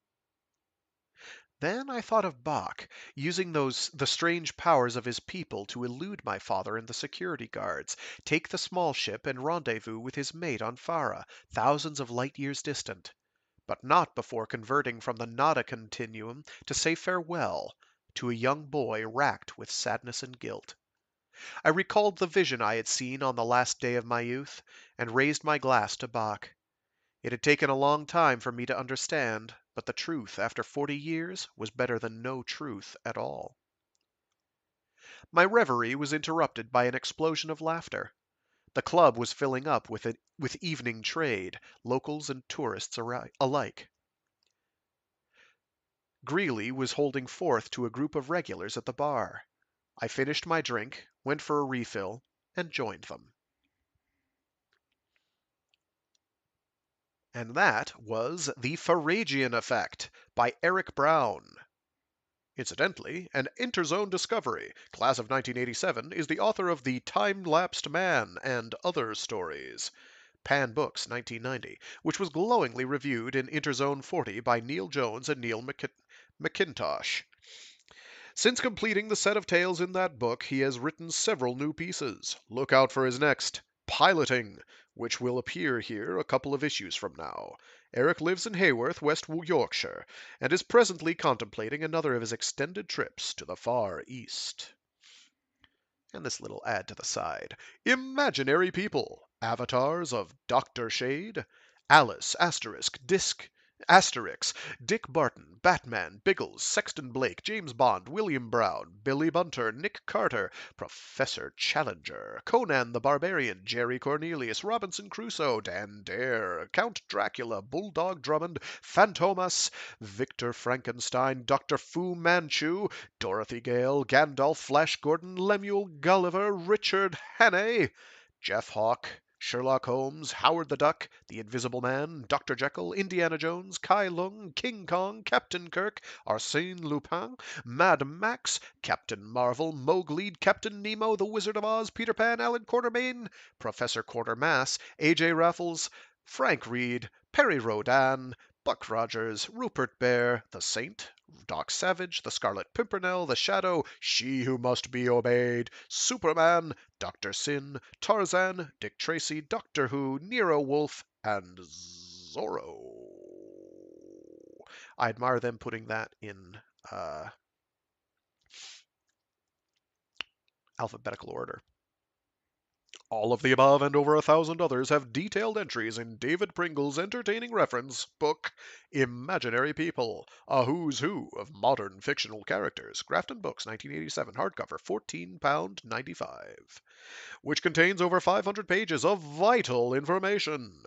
Then I thought of Bach, using the strange powers of his people to elude my father and the security guards, take the small ship and rendezvous with his mate on Phara, thousands of light years distant, but not before converting from the nada continuum to say farewell to a young boy racked with sadness and guilt. I recalled the vision I had seen on the last day of my youth, and raised my glass to Bach. It had taken a long time for me to understand, but the truth after 40 years was better than no truth at all. My reverie was interrupted by an explosion of laughter. The club was filling up with evening trade, locals and tourists alike. Greeley was holding forth to a group of regulars at the bar. I finished my drink, went for a refill, and joined them. And that was The Pharagian Effect by Eric Brown. Incidentally, an Interzone discovery, class of 1987, is the author of The Time-Lapsed Man and Other Stories, Pan Books, 1990, which was glowingly reviewed in Interzone 40 by Neil Jones and Neil McIntosh. Since completing the set of tales in that book, he has written several new pieces. Look out for his next, Piloting, which will appear here a couple of issues from now. Eric lives in Haworth, West Yorkshire, and is presently contemplating another of his extended trips to the Far East. And this little ad to the side. Imaginary people, avatars of Dr. Shade, Alice, Asterix, Dick Barton, Batman, Biggles, Sexton Blake, James Bond, William Brown, Billy Bunter, Nick Carter, Professor Challenger, Conan the Barbarian, Jerry Cornelius, Robinson Crusoe, Dan Dare, Count Dracula, Bulldog Drummond, Phantomas, Victor Frankenstein, Dr. Fu Manchu, Dorothy Gale, Gandalf, Flash Gordon, Lemuel Gulliver, Richard Hannay, Jeff Hawke, Sherlock Holmes, Howard the Duck, The Invisible Man, Dr. Jekyll, Indiana Jones, Kai Lung, King Kong, Captain Kirk, Arsène Lupin, Mad Max, Captain Marvel, Mowgli, Captain Nemo, The Wizard of Oz, Peter Pan, Alan Quatermain, Professor Quatermass, A.J. Raffles, Frank Reed, Perry Rodan, Buck Rogers, Rupert Bear, The Saint, Doc Savage, The Scarlet Pimpernel, The Shadow, She Who Must Be Obeyed, Superman, Dr. Sin, Tarzan, Dick Tracy, Doctor Who, Nero Wolfe, and Zorro. I admire them putting that in alphabetical order. All of the above and over 1,000 others have detailed entries in David Pringle's entertaining reference book, Imaginary People, a who's who of modern fictional characters, Grafton Books, 1987, hardcover, £14.95, which contains over 500 pages of vital information.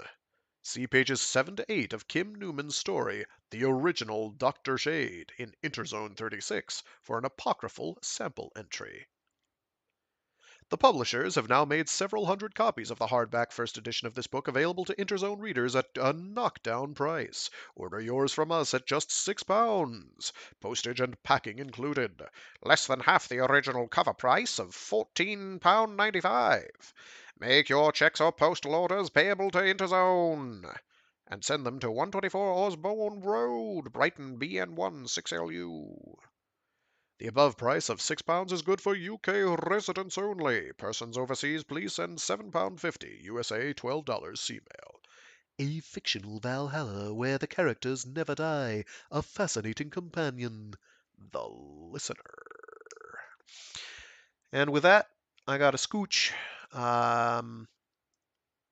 See pages 7 to 8 of Kim Newman's story, The Original Dr. Shade, in Interzone 36 for an apocryphal sample entry. The publishers have now made several hundred copies of the hardback first edition of this book available to Interzone readers at a knockdown price. Order yours from us at just £6, postage and packing included. Less than half the original cover price of £14.95. Make your checks or postal orders payable to Interzone and send them to 124 Osborne Road, Brighton, BN1 6LU. The above price of £6 is good for UK residents only. Persons overseas, please send £7.50. USA, $12. Sea-mail. A fictional Valhalla where the characters never die. A fascinating companion. The Listener. And with that, I got a scooch.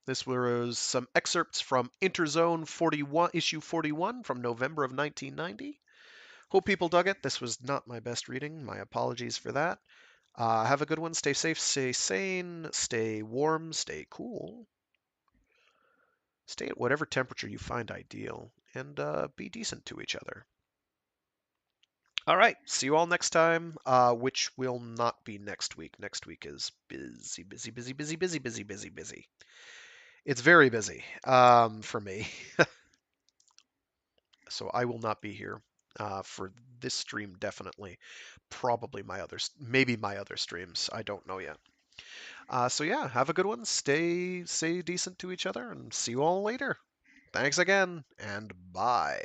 This was some excerpts from Interzone 41, issue 41 from November of 1990. Hope people dug it. This was not my best reading. My apologies for that. Have a good one. Stay safe, stay sane, stay warm, stay cool. Stay at whatever temperature you find ideal, and be decent to each other. All right, see you all next time, which will not be next week. Next week is busy, busy, busy, busy, busy, busy, busy, busy. It's very busy for me. So I will not be here for this stream, definitely. Probably maybe my other streams. I don't know yet. So yeah, have a good one. Stay decent to each other, and see you all later. Thanks again, and bye.